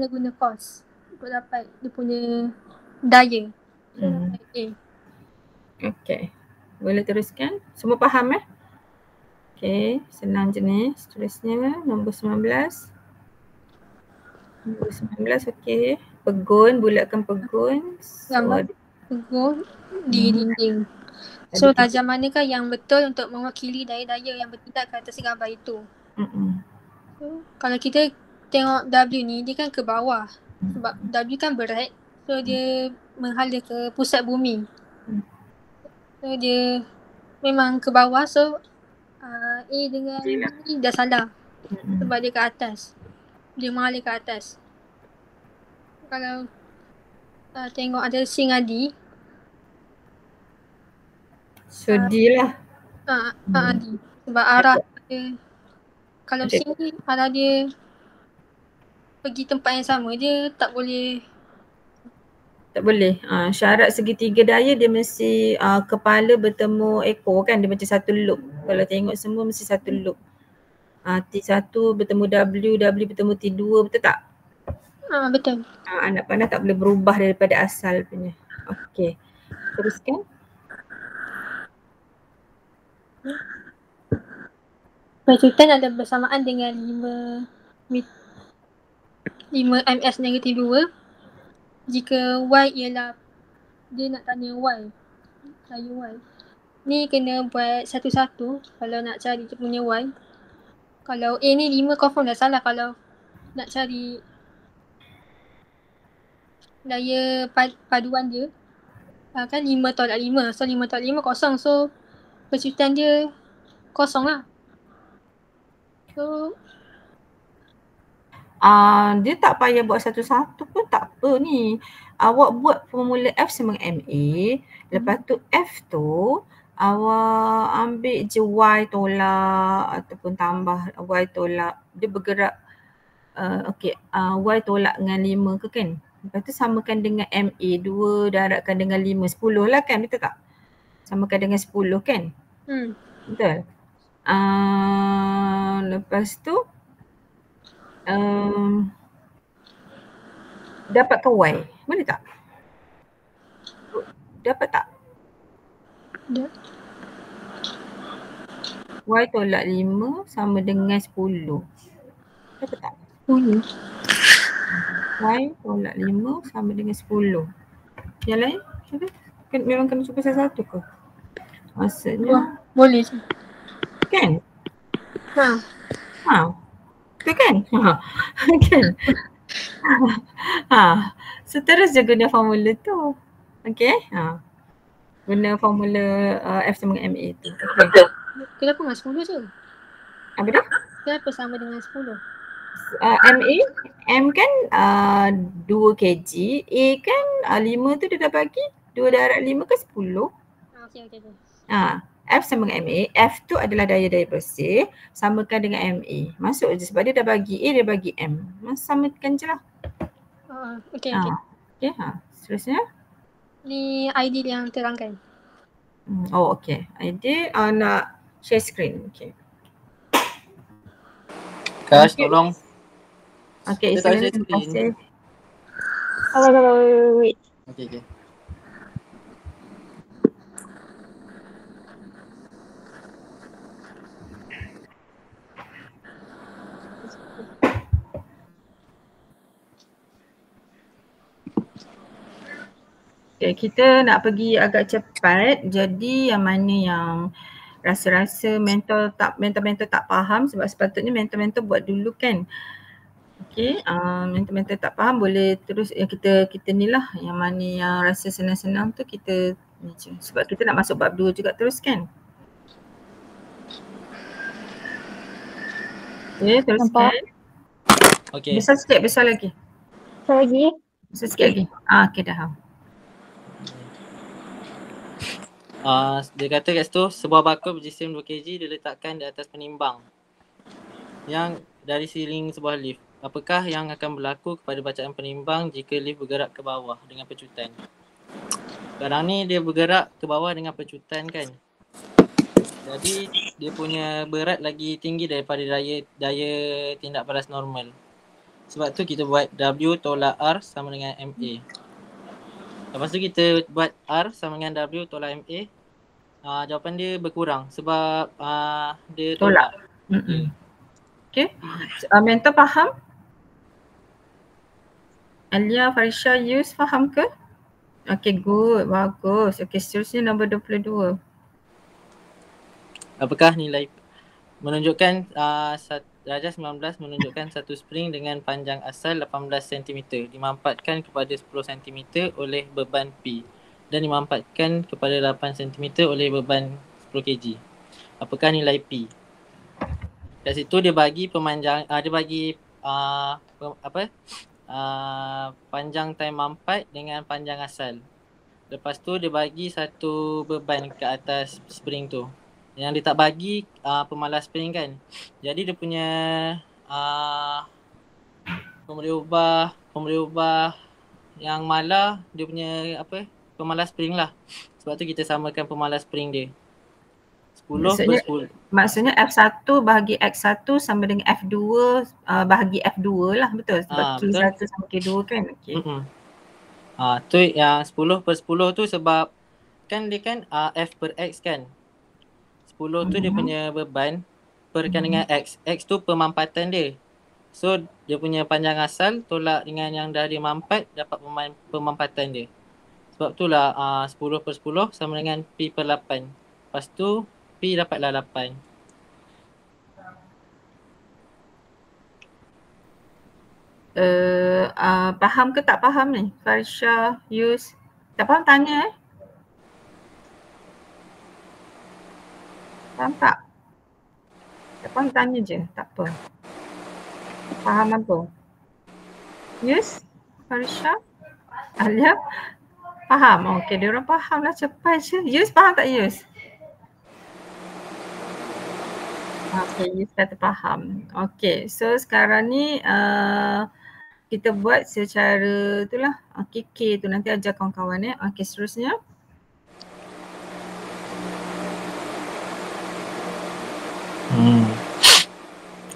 guna cos untuk dapat dia punya daya. So A. Okay. Boleh teruskan? Semua faham Okay, senang je ni. Seterusnya nombor 19. Nombor 19, okay. Pegun, bulatkan pegun. Pegun di dinding. So tajam manakah yang betul untuk mewakili daya-daya yang bertindak ke atas gambar itu? So, kalau kita tengok W ni, dia kan ke bawah. Sebab W kan berat. So dia menghala ke pusat bumi. So dia memang ke bawah. So A dengan B dah salah. Sebab dia ke atas. Dia mengalir ke atas. Kalau tengok ada C dengan D. So D lah. D. Sebab arah dia, kalau C ni arah dia pergi tempat yang sama, dia tak boleh. Syarat segitiga daya dia mesti kepala bertemu ekor kan, dia macam satu loop. Kalau tengok semua mesti satu loop. T1 bertemu W bertemu T2, betul tak? Betul. Anak panah tak boleh berubah daripada asal punya. Okey. Teruskan. Pecutan ada bersamaan dengan 5 ms negatif 2 jika Y ialah, dia nak tanya Y, daya Y. Ni kena buat satu-satu kalau nak cari dia punya Y. Kalau A ni 5 confirm dah salah kalau nak cari daya paduan dia. Kan 5 tolak 5. So 5 tolak 5 kosong. So pecutan dia kosong lah. So Dia tak payah buat satu-satu pun tak apa ni. Awak buat formula F sama dengan MA. Lepas tu F tu awak ambil je Y tolak ataupun tambah Y tolak. Dia bergerak Y tolak dengan 5 ke kan. Lepas tu samakan dengan MA 2 darabkan dengan 5, 10 lah kan, betul tak? Samakan dengan 10 kan? Betul. Lepas tu dapatkan Y. Boleh tak? Dapat tak? Y tolak 5 sama dengan 10. Dapat tak? 10. Y tolak 5 sama dengan 10. Yang lain? Cuba. Memang kena cuba satu-satu ke? Maksudnya boleh je. kan? Betul kan? Kan? So terus je guna formula tu. Okay? Guna formula F sama dengan MA tu. Okay. Kenapa dengan 10 je? Apa dia? Kenapa sama dengan 10? MA, M kan 2 kg, A kan 5 tu dia dah bagi 2 darab 5 kan 10. Okay. F sama dengan MA, F tu adalah daya bersih, samakan dengan MA. Masuk je sebab dia dah bagi A, dia bagi M. Samakan je lah. Okay. Seterusnya. Ni ideal yang terangkan. Okay. Ideal nak share screen. Okay. Kash, tolong. Okay, terima kasih. Wait. Okay. Okay, kita nak pergi agak cepat. Jadi yang mana yang rasa-rasa mental tak faham, sebab sepatutnya mental buat dulu kan. Okay, mental tak faham boleh terus kita ni lah, yang mana yang rasa senang-senang tu kita ni je. Sebab kita nak masuk bab 2 juga terus kan. Okay, teruskan. Okay. Besar sikit, besar lagi. Besar sikit lagi. Okay dah. Dia kata kat situ, sebuah bakul berjisim 2 kg diletakkan di atas penimbang yang dari siling sebuah lift. Apakah yang akan berlaku kepada bacaan penimbang jika lift bergerak ke bawah dengan pecutan? Sekarang ni dia bergerak ke bawah dengan pecutan kan. Jadi dia punya berat lagi tinggi daripada daya tindak balas normal. Sebab tu kita buat W tolak R sama dengan MA. Lepas tu kita buat R sama dengan W tolak MA. Jawapan dia berkurang sebab dia tolak. Okay. Mentor faham? Alia, Farisha, Yus faham ke? Okay, good. Bagus. Okay, seterusnya nombor 22. Apakah nilai menunjukkan darjah 19 menunjukkan satu spring dengan panjang asal 18 cm dimampatkan kepada 10 cm oleh beban P dan dimampatkan kepada 8 cm oleh beban 10 kg. Apakah nilai P? Kat situ dia bagi pemanjang, dia bagi panjang time mampat dengan panjang asal. Lepas tu dia bagi satu beban ke atas spring tu. Yang dia tak bagi pemalas spring kan. Jadi dia punya pemboleh ubah yang malah dia punya pemalas spring lah. Sebab tu kita samakan pemalas spring dia. Maksudnya F1 bahagi X1 sama dengan F2 bahagi F2 lah, betul? Sebab K1 sama K2 kan. Okay. Tu yang 10 per 10 tu sebab kan dia kan F per X kan. 10 tu dia punya beban perkan dengan X. X tu pemampatan dia. So dia punya panjang asal tolak dengan yang dah dia mampat dapat pemampatan dia. Sebab tu lah 10 per 10 sama dengan P per 8. Lepas tu P dapatlah 8. Faham ke tak faham ni? Farsha, Yus. Tak faham tanya Faham tak? Tak faham tanya je, tak apa. Faham apa? Yus? Farsha? Alia? Faham? Okey, dia orang faham lah, cepat je. Yus faham tak Yus? Okey, Yus kata faham. Okey, so sekarang ni kita buat secara itulah. Okey, K tu nanti ajar kawan-kawan ya. Okey, seterusnya.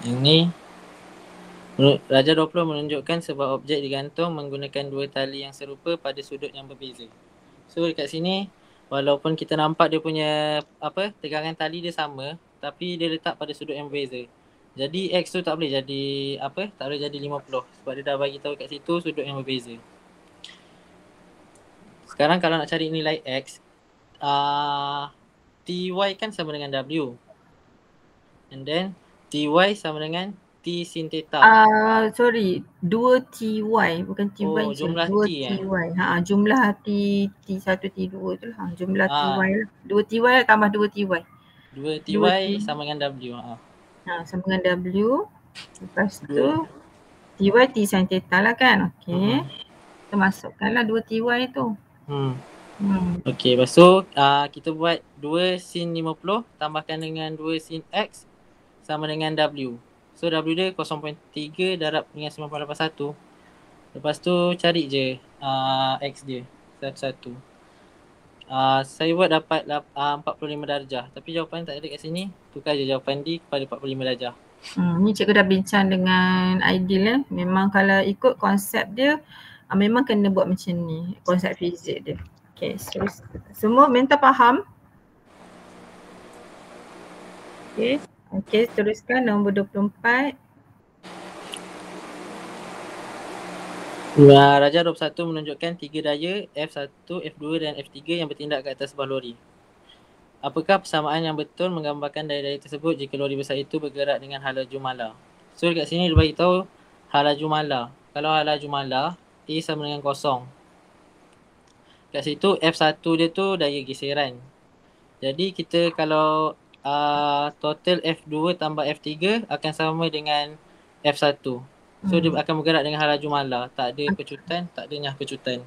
Ini Raja 20 menunjukkan sebuah objek digantung menggunakan dua tali yang serupa pada sudut yang berbeza. So dekat sini walaupun kita nampak dia punya tegangan tali dia sama, tapi dia letak pada sudut yang berbeza. Jadi X tu tak boleh jadi tak boleh jadi 50 sebab dia dah bagi tahu kat situ sudut yang berbeza. Sekarang kalau nak cari nilai X, TY kan sama dengan W. And then TY sama dengan T sin theta. Sorry, 2TY bukan TY je. Jumlah 2TY. Jumlah T1, T2 tu lah. Jumlah TY lah. 2TY tambah 2TY. 2TY sama dengan W. Sama dengan W. Lepas tu TY T sin theta lah kan. Okey. Kita masukkanlah 2TY tu. Okey, lepas tu kita buat 2 sin 50 tambahkan dengan 2 sin X sama dengan W. So W dia 0.3 darab dengan 981. Lepas tu cari je X dia satu-satu. Saya buat dapat 45 darjah. Tapi jawapan tak ada kat sini. Tukar je jawapan D kepada 45 darjah. Ni cikgu dah bincang dengan Aidil Memang kalau ikut konsep dia memang kena buat macam ni. Konsep fizik dia. Okay, semua minta faham. Okay, teruskan nombor 24. Raja 21 menunjukkan 3 daya F1, F2 dan F3 yang bertindak ke atas sebuah lori. Apakah persamaan yang betul menggambarkan daya-daya tersebut jika lori besar itu bergerak dengan hala jumala? So dekat sini dia bagi tahu hala jumala. Kalau hala jumala, A sama dengan 0. Kat situ F1 dia tu daya geseran. Jadi kita kalau total F2 tambah F3 akan sama dengan F1. So dia akan bergerak dengan hala jumala. Tak ada pecutan, tak ada nyah pecutan.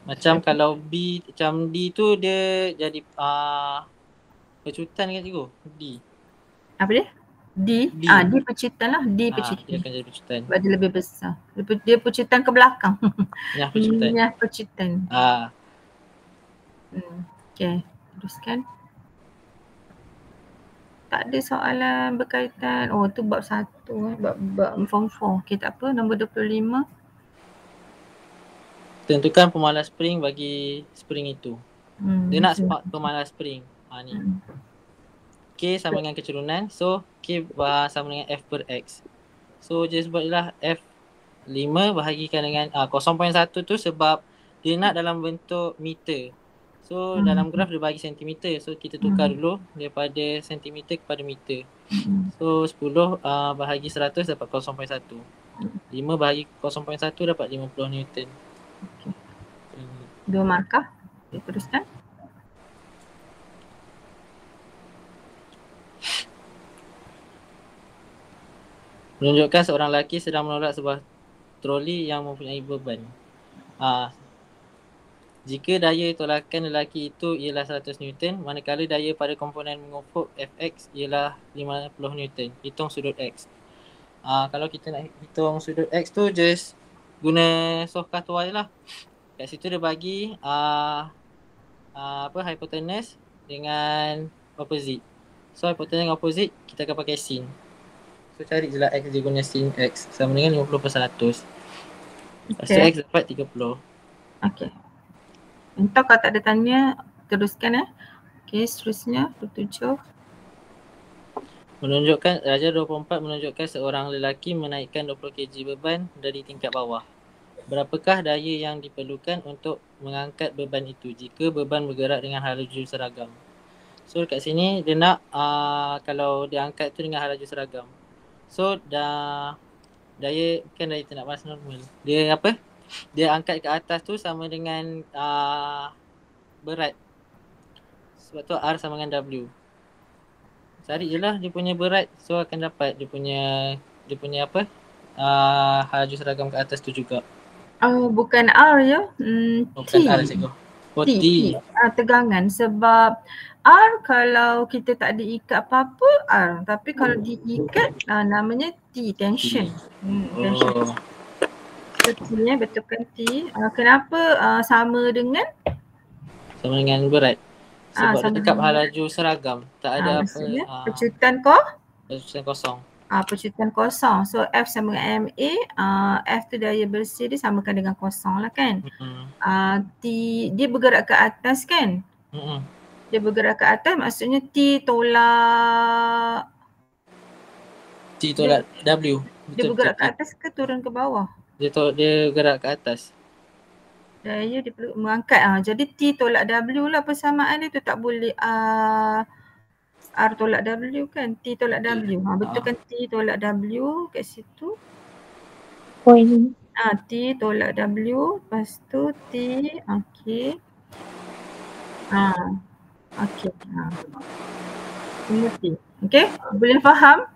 Macam kalau B, macam D tu dia jadi pecutan kan cikgu? D. Apa dia? D? D pecutan lah. D pecutan. Dia akan jadi pecutan. Sebab dia lebih besar. Dia pecutan ke belakang. Nyah pecutan. Nyah pecutan. Okay, teruskan. Tak ada soalan berkaitan. Tu bab 1 bab form 4. Okay, tak apa. Nombor 25. Tentukan pemalas spring bagi spring itu. Dia nak pemalas spring. Ni. K sama dengan kecerunan. So K sama dengan F per X. So just buatlah F5 bahagikan dengan 0.1 tu sebab dia nak dalam bentuk meter. So dalam graf dia bagi sentimeter. So kita tukar dulu daripada sentimeter kepada meter. So 10 bahagi 100 dapat 0.1. 5 bahagi 0.1 dapat 50 Newton. Okay. 2 markah. Okay, teruskan. Menunjukkan seorang lelaki sedang menolak sebuah troli yang mempunyai beban. Jika daya tolakan lelaki itu ialah 100 Newton, manakala daya pada komponen mengufuk Fx ialah 50 Newton. Hitung sudut X. Kalau kita nak hitung sudut X tu just guna sohkah tua je lah. Kat situ dia bagi hypotenuse dengan opposite. So hypotenuse dengan opposite kita akan pakai sin. So cari je lah X diagonal sin X sama dengan 50/100. Lepas tu X dapat 30. Okay. Entah kalau tak ada tanya, teruskan Okay, seterusnya 27. Menunjukkan Raja 24 menunjukkan seorang lelaki menaikkan 20 kg beban dari tingkat bawah. Berapakah daya yang diperlukan untuk mengangkat beban itu jika beban bergerak dengan laju seragam? So kat sini dia nak kalau dia angkat tu dengan laju seragam. So daya bukan daya tindak balas normal. Dia apa? Dia angkat ke atas tu sama dengan berat. Sebab tu R sama dengan W. Cari je lah dia punya berat. So akan dapat dia punya apa? Laju seragam ke atas tu juga. Bukan R ya. Bukan T. R cikgu. Oh T. Tegangan sebab R kalau kita tak diikat apa-apa R. Tapi kalau diikat namanya T, tension. Tension. So T betulkan T. Kenapa sama dengan? Sama dengan berat. Sebab dia cakap laju seragam. Tak ada maksudnya apa. Pecutan Pecutan kosong. Pecutan kosong. So F sama dengan MA. F tu daya bersih dia samakan dengan kosong lah kan. T dia bergerak ke atas kan. Dia bergerak ke atas maksudnya T tolak W. Dia bergerak ke atas ke turun ke bawah? Dia gerak ke atas. Daya dia perlu mengangkat. Jadi T tolak W lah persamaan dia tu, tak boleh R tolak W kan. T tolak W. Betul kan T tolak W kat situ. Point. T tolak W. Lepas tu T. Okay. Okay. Semua T. Okay. Boleh faham?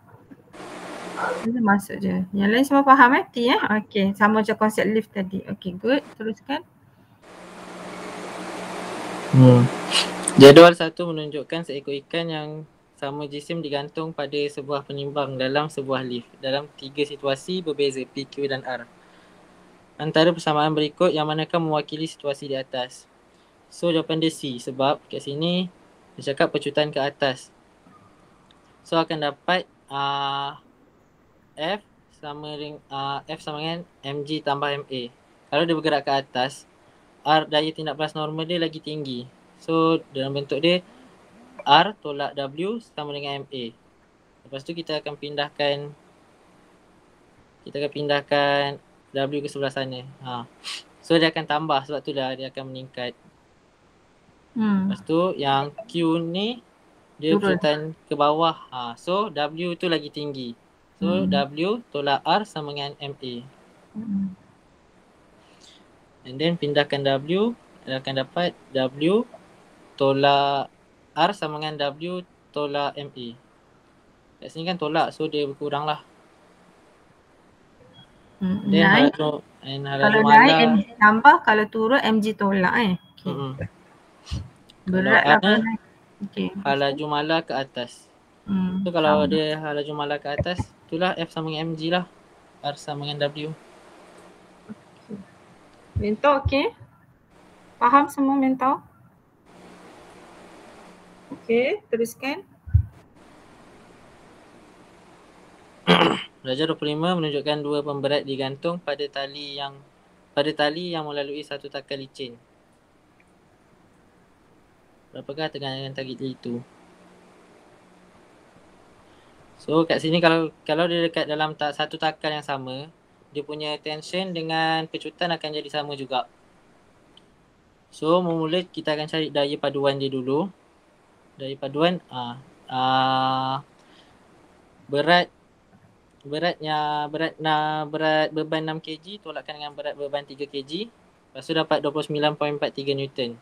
Kita masuk je. Yang lain semua faham T Okay. Sama macam konsep lift tadi. Okay, good. Teruskan. Jadual 1 menunjukkan seekor ikan yang sama jisim digantung pada sebuah penimbang dalam sebuah lift dalam 3 situasi berbeza P, Q dan R. Antara persamaan berikut yang manakah mewakili situasi di atas? So jawapan dia C sebab kat sini dia cakap pecutan ke atas. So akan dapat F sama dengan mg tambah ma. Kalau dia bergerak ke atas, R daya tindak balas normal dia lagi tinggi. So dalam bentuk dia R tolak W sama dengan MA. Lepas tu kita akan pindahkan W ke sebelah sana. So dia akan tambah sebab tu dah dia akan meningkat. Lepas tu yang Q ni dia pecutan ke bawah. So W tu lagi tinggi. So W tolak R sama dengan MA. And then pindahkan W, akan dapat W tolak R sama dengan W tolak MA. Kat sini kan tolak, so dia berkurang lah. Naik. Kalau naik MG tambah, kalau turun MG tolak Okay. Berat lah kalau naik. Okay. Halaju mala ke atas. So kalau dia halaju mala ke atas, itulah F sama dengan MG lah. R sama dengan W. Mentor okay? Faham semua mentor? Okay, teruskan. Raja 25 menunjukkan dua pemberat digantung pada tali yang melalui satu takal licin. Berapakah tegangan tali itu? So kat sini kalau dia dekat dalam satu takal yang sama, dia punya tension dengan pecutan akan jadi sama juga. So mula kita akan cari daya paduan dia dulu. Daya paduan berat beban 6 kg tolakkan dengan berat beban 3 kg. Lepas tu dapat 29.43 Newton.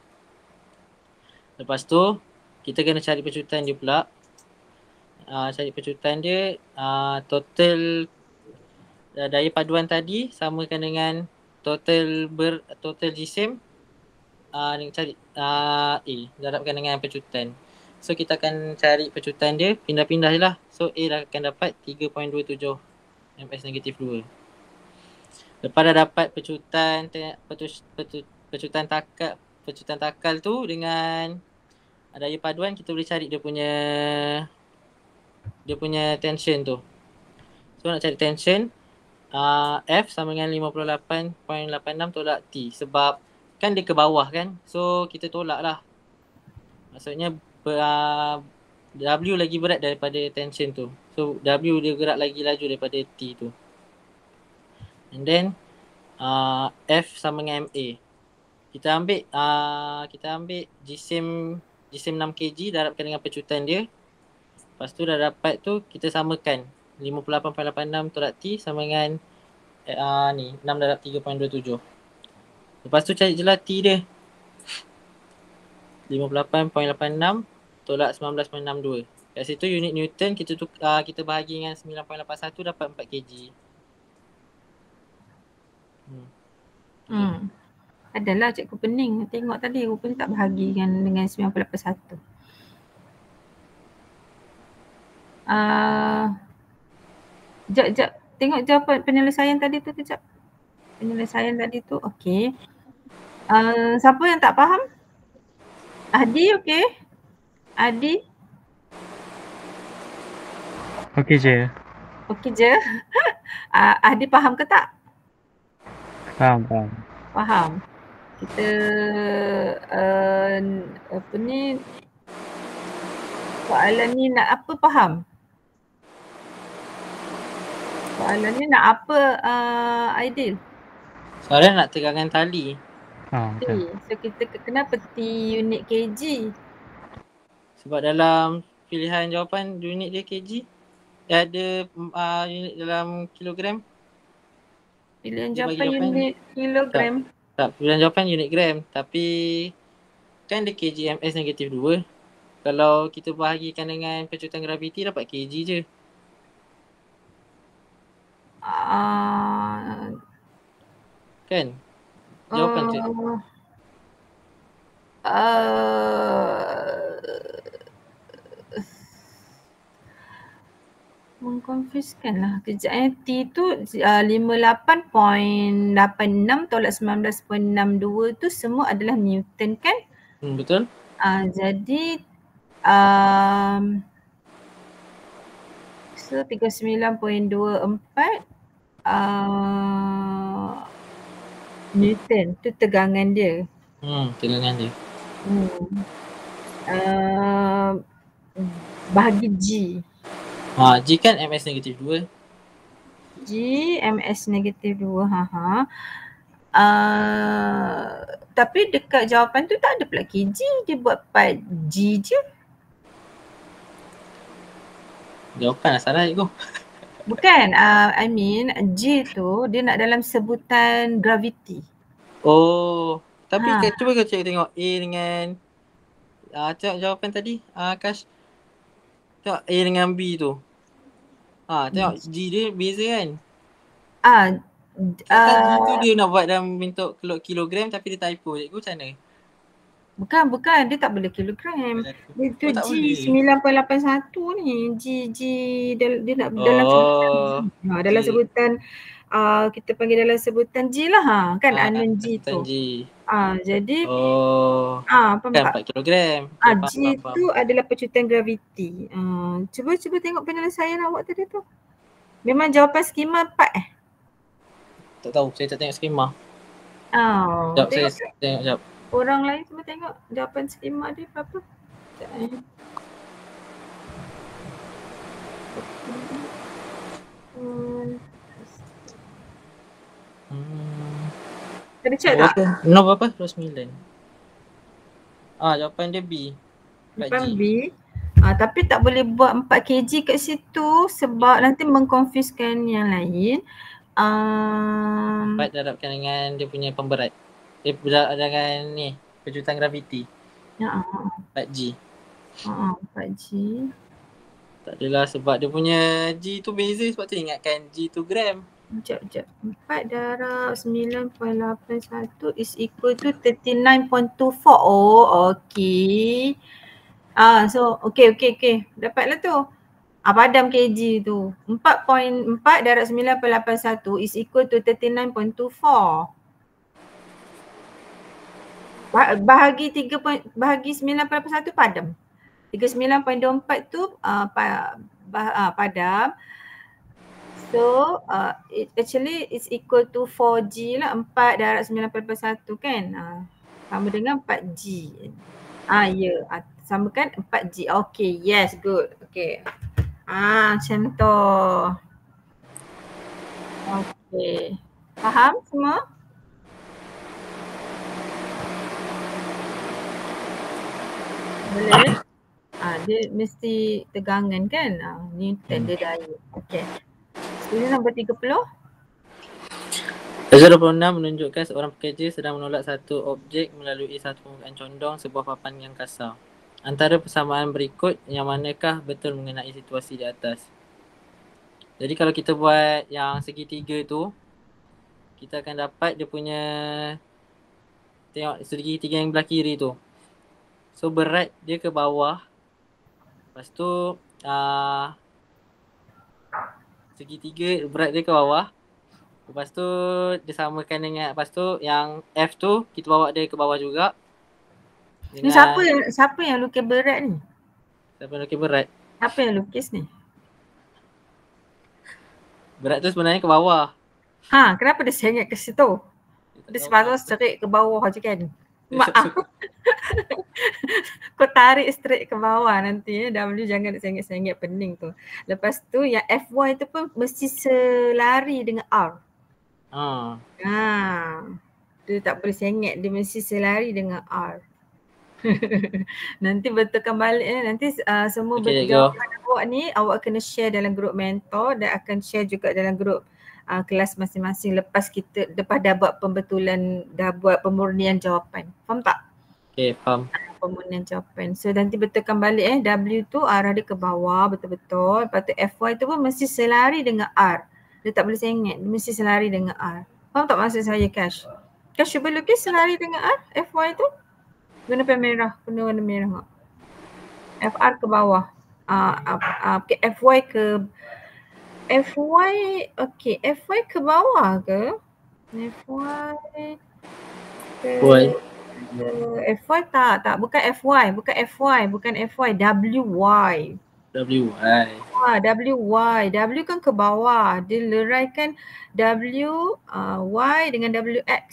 Lepas tu kita kena cari pecutan dia pula. Cari pecutan dia total daya paduan tadi samakan dengan total jisim cari darabkan dengan pecutan. So kita akan cari pecutan dia, pindah-pindah je lah. So A akan dapat 3.27 ms-2. Lepas dah dapat pecutan takal tu dengan daya paduan kita boleh cari dia punya tension tu. So nak cari tension, F sama dengan 58.86 tolak T. Sebab kan dia ke bawah kan. So kita tolak lah. Maksudnya W lagi berat daripada tension tu. So W dia gerak lagi laju daripada T tu. And then F sama dengan MA. Kita ambil jisim 6 kg darabkan dengan pecutan dia. Lepas tu dah dapat tu kita samakan 58.86 tolak T sama dengan 6 darab 3.27. Lepas tu cari je lah T dia. 58.86 tolak 19.62. Kat situ unit Newton kita bahagi dengan 9.81 dapat 4 kg. Adalah cikgu pening. Tengok tadi rupanya tak bahagi dengan 981. Sekejap. Tengok jawapan penyelesaian tadi tu kejap. Penyelesaian tadi tu okey. Siapa yang tak faham? Adi okey? Adi? Okey je. Okey je? Adi faham ke tak? Faham. Faham. Kita soalan ni nak apa faham? Soalan ni nak apa Aidil? Soalan nak tegangan tali. Betul. So kita kenapa T unit kg? Sebab dalam pilihan jawapan unit dia kg. Ada unit dalam kilogram. Pilihan Dia bagi jawapan jawapan unit kilogram. Tak, pilihan jawapan unit gram. Tapi kan dia kg ms negatif 2. Kalau kita bahagikan dengan pecutan graviti dapat kg je. Kan? Jawapan je. Mengkonfuskan lah. Kejap T tu 58.86 tolak 19.62 tu semua adalah Newton kan? Betul. Jadi so 39.24 Newton tu tegangan dia. Tegangan dia. Bahagi G. G kan ms negatif 2. G ms negatif 2. Tapi dekat jawapan tu tak ada pula kg. Dia buat part G je. Jawapan lah salah cikgu. Bukan, I mean G tu dia nak dalam sebutan gravity. Tapi cuba kau tengok A dengan tengok jawapan tadi Akash. Tengok A dengan B tu. Tengok G dia beza kan. G tu dia nak buat dalam bentuk kilogram tapi dia typo. Cikgu macam mana? Bukan. Dia tak boleh kilogram. Dia tu G 9.81 ni. G dia nak dalam sebutan G. Dalam sebutan kita panggil dalam sebutan G lah kan unknown G tu. Jadi kan 4 kilogram. G tu adalah pecutan graviti. Cuba tengok penyelesaian awak tadi tu. Memang jawapan skema 4 Tak tahu, saya tak tengok skema. Sekejap saya tengok sekejap. Orang lain cuba tengok jawapan skema dia apa. Tadi check tak? No berapa? 29. Jawapan dia B. Jawapan B. Tapi tak boleh buat 4 kg kat situ sebab nanti mengkonfuskan yang lain. 4 darabkan dengan dia punya pemberat. Dia dengan ni pecutan graviti. 4G. 4G. Tak adalah sebab dia punya G tu beza sebab tu ingatkan G tu gram. Sekejap. 4 darab 9.81 is equal to 39.24. Okey. So okey. Dapatlah tu. Padam kg tu. 4.4 darab 9.81 is equal to 39.24. bahagi 9/1 padam. 39.24 tu padam. So it actually is equal to 4G lah, 4 darab 9/1 kan. Sama dengan 4G. Ya, sama kan 4G. Okay, yes, good. Okay. Macam tu. Okay. Faham semua? Boleh? Dia mesti tegangan kan? Newton dia daya. Okay. Soalan nombor 30. Soalan 26 menunjukkan seorang pekerja sedang menolak satu objek melalui satu permukaan condong sebuah papan yang kasar. Antara persamaan berikut, yang manakah betul mengenai situasi di atas? Jadi kalau kita buat yang segitiga tu, kita akan dapat dia punya, tengok segitiga yang belah kiri tu. So berat dia ke bawah. Lepas tu segitiga berat dia ke bawah. Lepas tu dia samakan dengan, lepas tu yang F tu kita bawa dia ke bawah juga. Ni siapa yang lukis berat ni? Siapa yang lukis berat? Siapa yang lukis ni? Berat tu sebenarnya ke bawah. Kenapa dia sengit ke situ? Dia sepatutnya straight ke bawah je kan? Maaf. Kau tarik straight ke bawah nanti W jangan sengit-sengit pening tu. Lepas tu yang FY tu pun mesti selari dengan R. Dia tak boleh sengit, dia mesti selari dengan R. Nanti betulkan balik nanti semua jawapan awak ni awak kena share dalam grup mentor dan akan share juga dalam grup kelas masing-masing lepas dah buat pembetulan, dah buat pemurnian jawapan. Faham tak? Okay, faham. Pemurnian jawapan. So nanti betulkan balik W tu arah dia ke bawah betul-betul. Lepas tu FY tu pun mesti selari dengan R. Dia tak boleh sengit, dia mesti selari dengan R. Faham tak maksud saya Cash? Cash cuba lukis selari dengan R, FY tu. Guna pen merah, guna warna merah. FR ke bawah. Okay, FY ke FY ke bawah ke? FY tak, bukan FY, bukan FY, WY. W kan ke bawah. Dia leraikan Y dengan WX.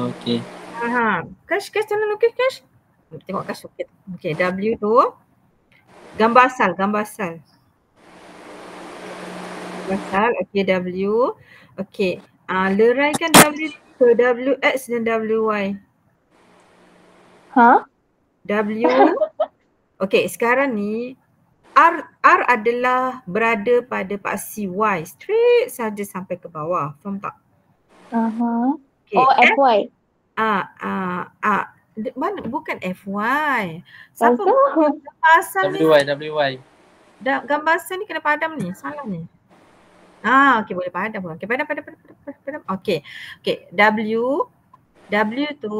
Okay. Cash jangan lukis Cash. Tengok Cash lukis. Okay, W tu gambar asal. Okay, W. Okay, leraikan W ke WX dan WY. W. Okay, sekarang ni R adalah berada pada paksi Y. Straight saja sampai ke bawah. Faham tak? Okay. FY. Mana bukan FY. Siapa gambar asal ni? WY. Gambar asal ni kena padam ni. Salah ni. Okay, boleh padam. Okay, padam. Okay. W tu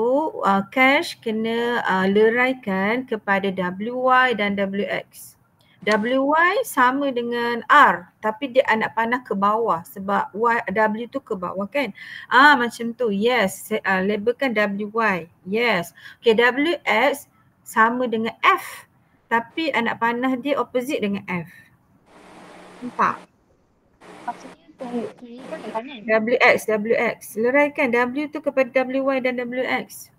Cash kena leraikan kepada WY dan WX. WY sama dengan R tapi dia anak panah ke bawah sebab W tu ke bawah kan. Macam tu. Yes. Labelkan WY. Yes. Okay, WX sama dengan F tapi anak panah dia opposite dengan F. Nampak? WX. Leraikan W tu kepada WY dan WX.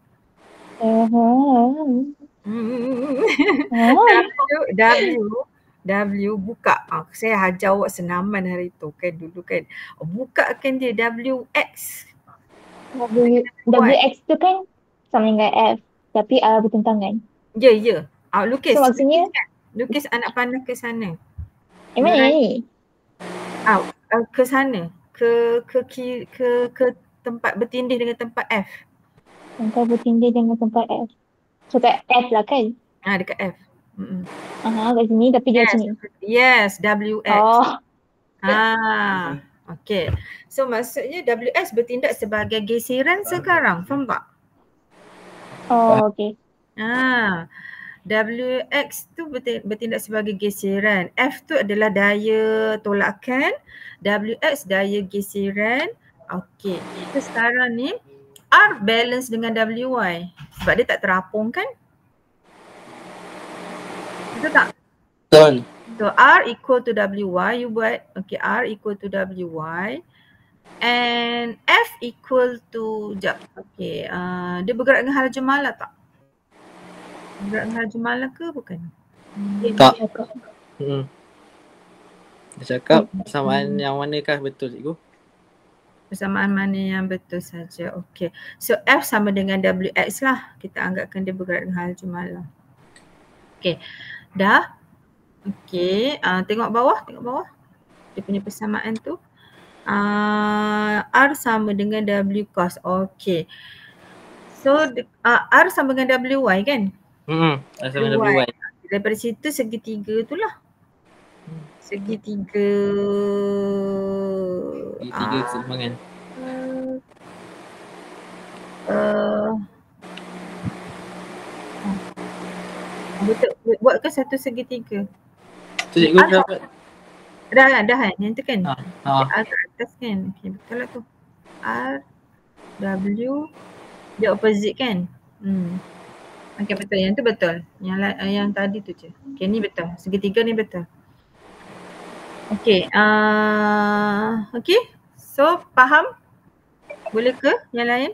W buka. Saya ajar awak senaman hari tu kan dulu kan. Bukakan dia WX. WX tu kan sama dengan F tapi arah bertentangan. Ya. Lukis. So maksudnya lukis anak panah ke sana. Mana ni? Ke sana. Ke tempat bertindih dengan tempat F. Tempat bertindih dengan tempat F. So kat F lah kan? Dekat F. Kat sini tapi dia sini. Yes, WX. Okay. So maksudnya WX bertindak sebagai geseran sekarang. Faham tak? Okay. WX tu bertindak sebagai geseran. F tu adalah daya tolakan. WX daya geseran. Okay. So sekarang ni R balance dengan WY sebab dia tak terapung kan? Betul tak? Betul. So R equal to WY, you buat okay, R equal to WY and F equal to okay, dia bergerak dengan hal jemalah tak? Bergerak dengan hal jemalah ke bukan? Tak. Dia cakap persamaan yang manakah betul cikgu? Persamaan mana yang betul saja. Okay. So F sama dengan WX lah. Kita anggapkan dia bergerak dengan hal jemalah. Okay. Dah? Okay. Tengok bawah. Dia punya persamaan tu. R sama dengan W cos. Okay. So R sama dengan WY kan? R sama dengan WY. Daripada situ segitiga tu lah. Segitiga keseimbangan. Betul, buatkan satu segitiga. Tu cikgu dapat. Dah kan? Yang tu kan? R kat atas kan? Okay, betul lah tu. R, W, dia opposite kan? Okay, betul. Yang tu betul. Yang tadi tu je. Okay, ni betul. Segitiga ni betul. Okay. Okay. So, faham? Boleh ke yang lain?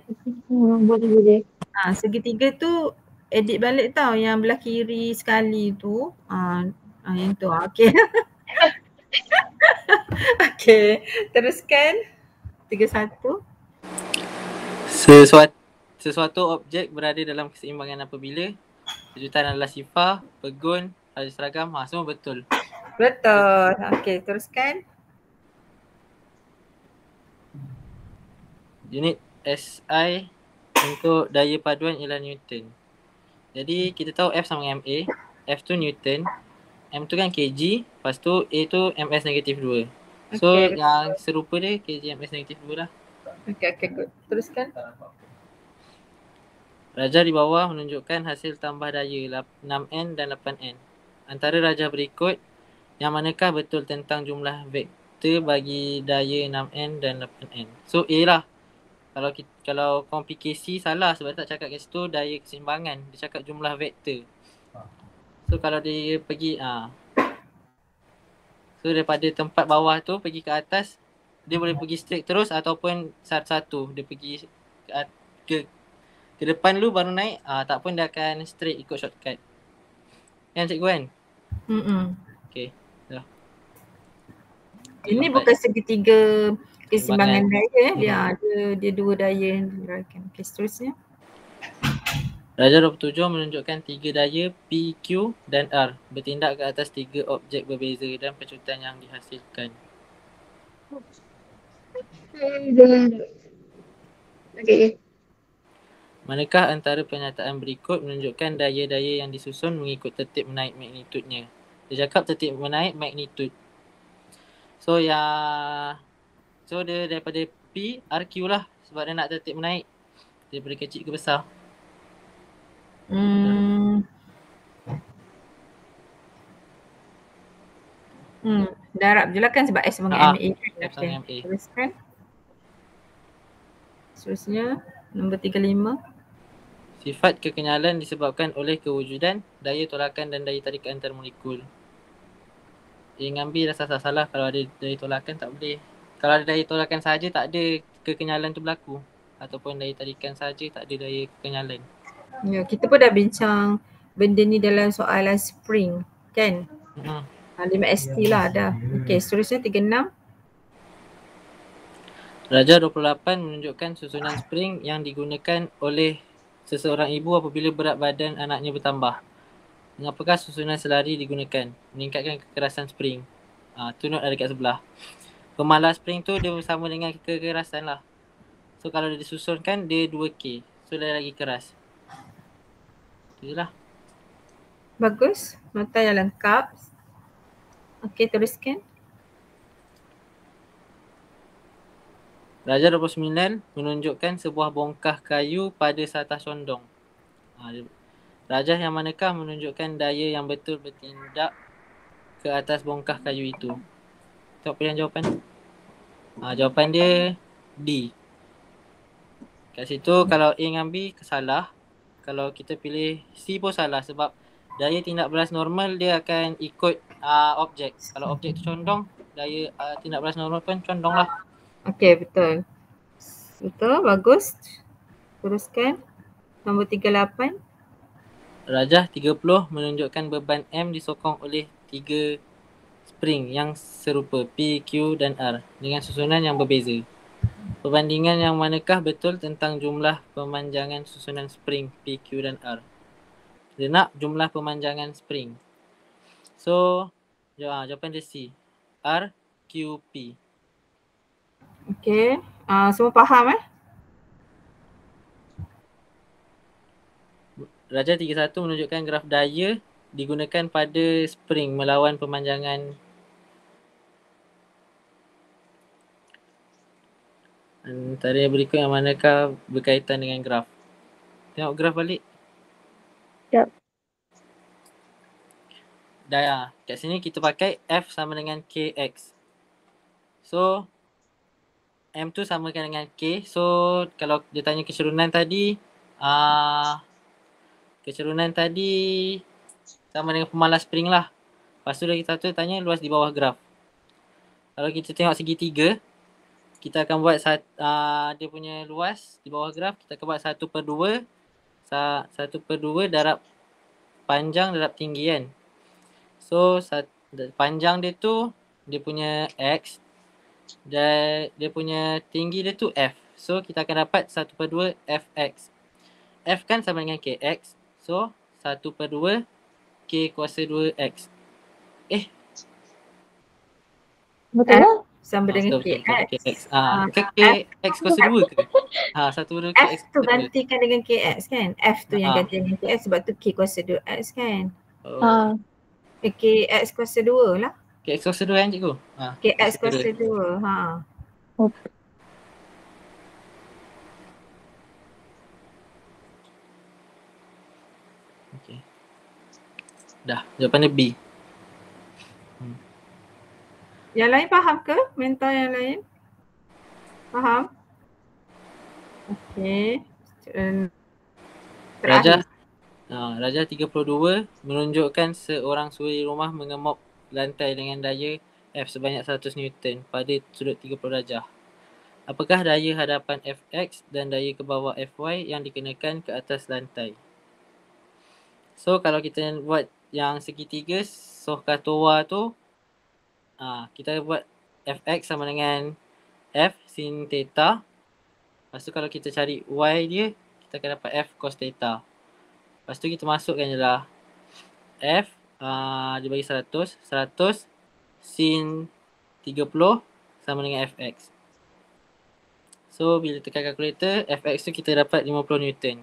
Boleh. Segitiga tu edit balik tau. Yang belah kiri sekali tu. Yang tu. Okay. Okay. Teruskan. 31. Sesuatu objek berada dalam keseimbangan apabila kejutan adalah sifar, pegun, raja seragam. Semua betul. Betul. Okay, teruskan. Unit SI untuk daya paduan ialah Newton. Jadi kita tahu F sama dengan MA. F tu Newton. M tu kan kg. Lepas tu A tu MS negatif 2. So yang serupa dia kg MS negatif 2 lah. Okay, good. Teruskan. Rajah di bawah menunjukkan hasil tambah daya 6N dan 8N. Antara rajah berikut, yang manakah betul tentang jumlah vektor bagi daya 6N dan 8N? So A lah. Kalau komplikasi salah sebab tak cakap kat situ daya keseimbangan. Dia cakap jumlah vektor. So kalau dia pergi so daripada tempat bawah tu pergi ke atas, dia boleh pergi straight terus ataupun satu-satu. Dia pergi ke depan dulu baru naik, tak pun dia akan straight ikut shortcut. Kan cikgu kan? Okay, dah. Ini bukan segitiga keseimbangan daya. Dia dua daya yang diberikan. Okay, seterusnya. Rajah 27 menunjukkan 3 daya P, Q dan R bertindak ke atas 3 objek berbeza dan pecutan yang dihasilkan. Okay. Manakah antara pernyataan berikut menunjukkan daya-daya yang disusun mengikut tertib menaik magnitudnya? Dia cakap tertib menaik magnitud. So dia daripada P, RQ lah sebab dia nak tertib menaik daripada kecil ke besar. Darab je lah kan sebab S dengan MA kan. Okay. Teruskan. Seterusnya nombor 35. Sifat kekenyalan disebabkan oleh kewujudan daya tolakan dan daya tarikan antar molekul. Ngambil rasa salah kalau ada daya tolakan tak boleh. Kalau ada daya tolakan saja tak ada kekenyalan tu berlaku. Ataupun daya tarikan saja tak ada daya kekenyalan. Ya, kita pun dah bincang benda ni dalam soalan spring kan? 5ST lah dah. Okay, seterusnya 36. Rajah 28 menunjukkan susunan spring yang digunakan oleh seseorang ibu apabila berat badan anaknya bertambah. Mengapakah susunan selari digunakan? Meningkatkan kekerasan spring. Tu note ada kat sebelah. Pemalar spring tu dia sama dengan kekerasan lah. So kalau dia disusunkan dia 2K. So dia lagi keras. Tu je lah. Bagus. Nota yang lengkap. Okey, teruskan. Rajah 29 menunjukkan sebuah bongkah kayu pada satas condong. Rajah yang manakah menunjukkan daya yang betul bertindak ke atas bongkah kayu itu? Tengok pilihan jawapan. Jawapan dia D. Kat situ kalau A dengan B salah. Kalau kita pilih C pun salah sebab daya tindak balas normal dia akan ikut objek. Kalau objek tu condong, daya tindak balas normal pun condong lah. Okey, betul. Betul, bagus. Teruskan. Nombor 38. Rajah 30 menunjukkan beban M disokong oleh 3 spring yang serupa P, Q dan R dengan susunan yang berbeza. Perbandingan yang manakah betul tentang jumlah pemanjangan susunan spring P, Q dan R? Dia nak jumlah pemanjangan spring. So, jawapan dia C. R, Q, P. Okey. Semua faham Rajah 31 menunjukkan graf daya digunakan pada spring melawan pemanjangan antara yang berikut yang manakah berkaitan dengan graf. Tengok graf balik. Sekejap. Dah, kat sini kita pakai F sama dengan KX. So, M tu samakan dengan K. So, kalau dia tanya kecerunan tadi, sama dengan pemalas spring lah. Lepas tu lagi satu tanya luas di bawah graf. Kalau kita tengok segitiga, kita akan buat dia punya luas di bawah graf, kita akan buat 1/2 1/2 darab panjang darab tinggi kan. So panjang dia tu dia punya X dan dia punya tinggi dia tu F. So kita akan dapat 1/2 Fx. F kan sama dengan Kx. So 1/2 K kuasa 2X. Betul lah. sama dengan Betul, KX. Ke KX kuasa 2 ke? 1/2 KX F tu gantikan dengan KX kan? F tu yang ganti dengan KX sebab tu K kuasa 2X kan? KX kuasa 2 lah. KX kuasa 2 kan cikgu? KX kuasa 2. Okay. Dah, jawapan dia B. Yang lain faham ke? Mentor yang lain? Faham? Okey. Rajah 32 menunjukkan seorang suri rumah mengemop lantai dengan daya F sebanyak 100 Newton pada sudut 30 darjah. Apakah daya hadapan Fx dan daya ke bawah Fy yang dikenakan ke atas lantai? So kalau kita buat yang segitiga Sohcahtoa tu, kita buat Fx sama dengan F sin theta. Lepas tu kalau kita cari Y dia, kita akan dapat F cos theta. Lepas tu kita masukkan je lah F, dia bagi 100 sin 30 sama dengan Fx. So bila tekan kalkulator, Fx tu kita dapat 50 Newton.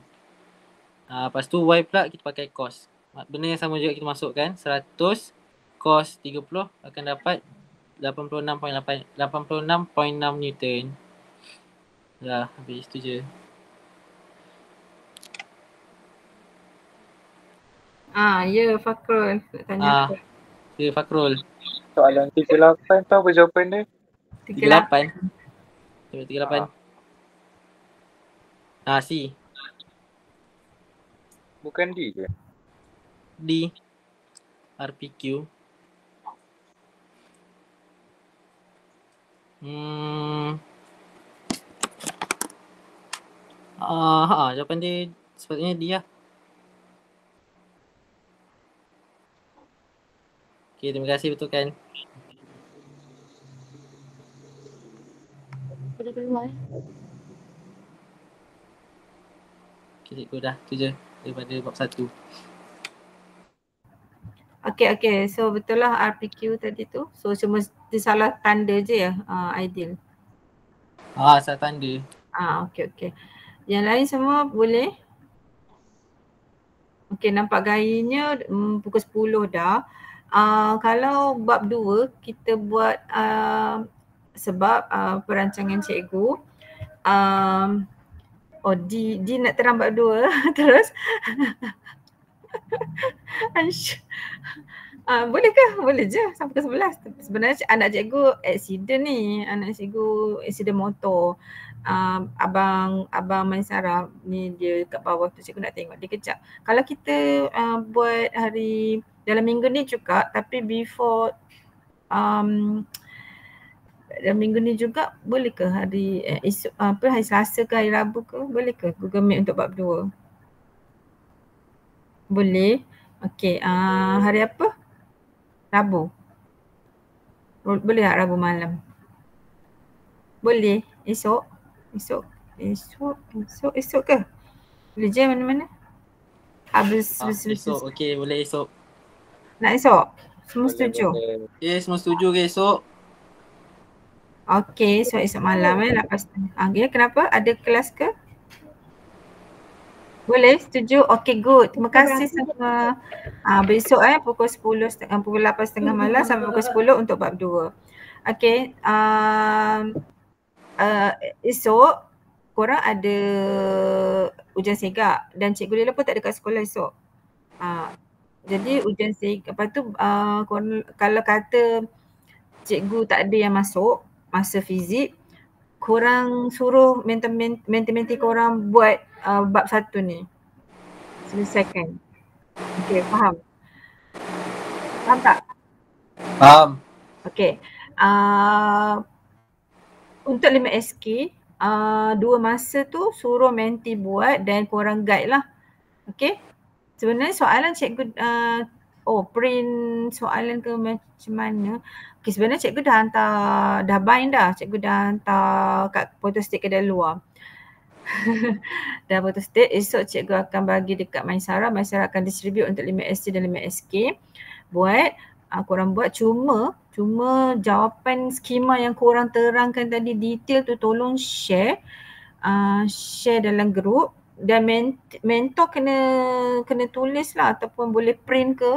Lepas tu Y pula kita pakai cos. Benda yang sama juga kita masukkan 100 cos 30 akan dapat 86.6 Newton. Dah, habis tu je. Ya Fakrul nak tanya apa? Ya Fakrul. Soalan 38 tu apa jawapan dia? 38. 38. C. Bukan D ke? D. RPQ. Jawapan dia sepatutnya D lah. Okay, terima kasih betulkan. Boleh keluar. Okay, cikgu dah. Tu je daripada bab 1. Okey. So betul lah RPQ tadi tu. So cuma salah tanda je ya ideal. Salah tanda. Okey. Yang lain semua boleh? Okey, nampak gayanya pukul 10 dah. Kalau bab 2 kita buat sebab perancangan cikgu D nak terang bab 2 terus boleh ke? Boleh je sampai ke 11. Sebenarnya anak cikgu accident ni, anak cikgu accident motor. Abang Maisara ni dia kat bawah tu, cikgu nak tengok dia kejap. Kalau kita buat hari dalam minggu ni juga, tapi before dalam minggu ni juga boleh ke hari esok hari Selasa ke hari Rabu ke, boleh ke Google Meet untuk bab 2? Boleh. Okey, hari apa? Rabu. Boleh tak Rabu malam? Boleh. Esok ke? Boleh je mana-mana. Esok, okey, boleh esok. Nak esok? Semua Boleh, setuju? boleh. Okay, semua setuju ke esok? Okey, so esok malam lepas okay, kenapa? Ada kelas ke? Boleh, setuju? Okey, good. Terima kasih semua. Besok pukul 10, pukul 8.30 malam sampai pukul 10 untuk bab 2. Okey, esok korang ada ujian segak dan Cikgu Lila pun tak ada kat sekolah esok. Jadi ujian segak, lepas tu korang, kalau kata cikgu tak ada yang masuk masa fizik, korang suruh menti-menti korang buat bab 1 ni. Selesaikan. Okey, faham? Faham tak? Faham. Okey. Untuk 5SK, 2 masa tu suruh menti buat dan korang guide lah. Okey? Sebenarnya soalan cikgu print soalan ke macam mana? Okey, sebenarnya cikgu dah hantar, dah bind dah. Cikgu dah hantar kat photostat kedai luar. Dah photostat, esok cikgu akan bagi dekat Maisara. Maisara akan distribute untuk 5SC dan 5SK. Buat, korang buat, cuma jawapan skema yang korang terangkan tadi detail tu tolong share. Share dalam group dan mentor kena tulis lah ataupun boleh print ke.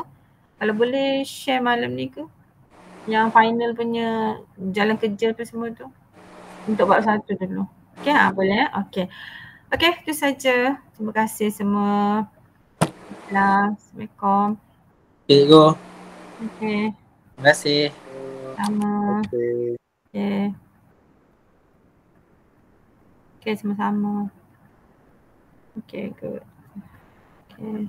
Kalau boleh share malam ni ke. Yang final punya jalan kerja tu semua tu. Untuk bab 1 dulu. Okay, boleh okay. Okay, itu saja. Terima kasih semua. Assalamualaikum. Okay, go. Okay. Terima kasih. Sama. Okay. Okay. Okay, sama-sama. Okay, good. Okay.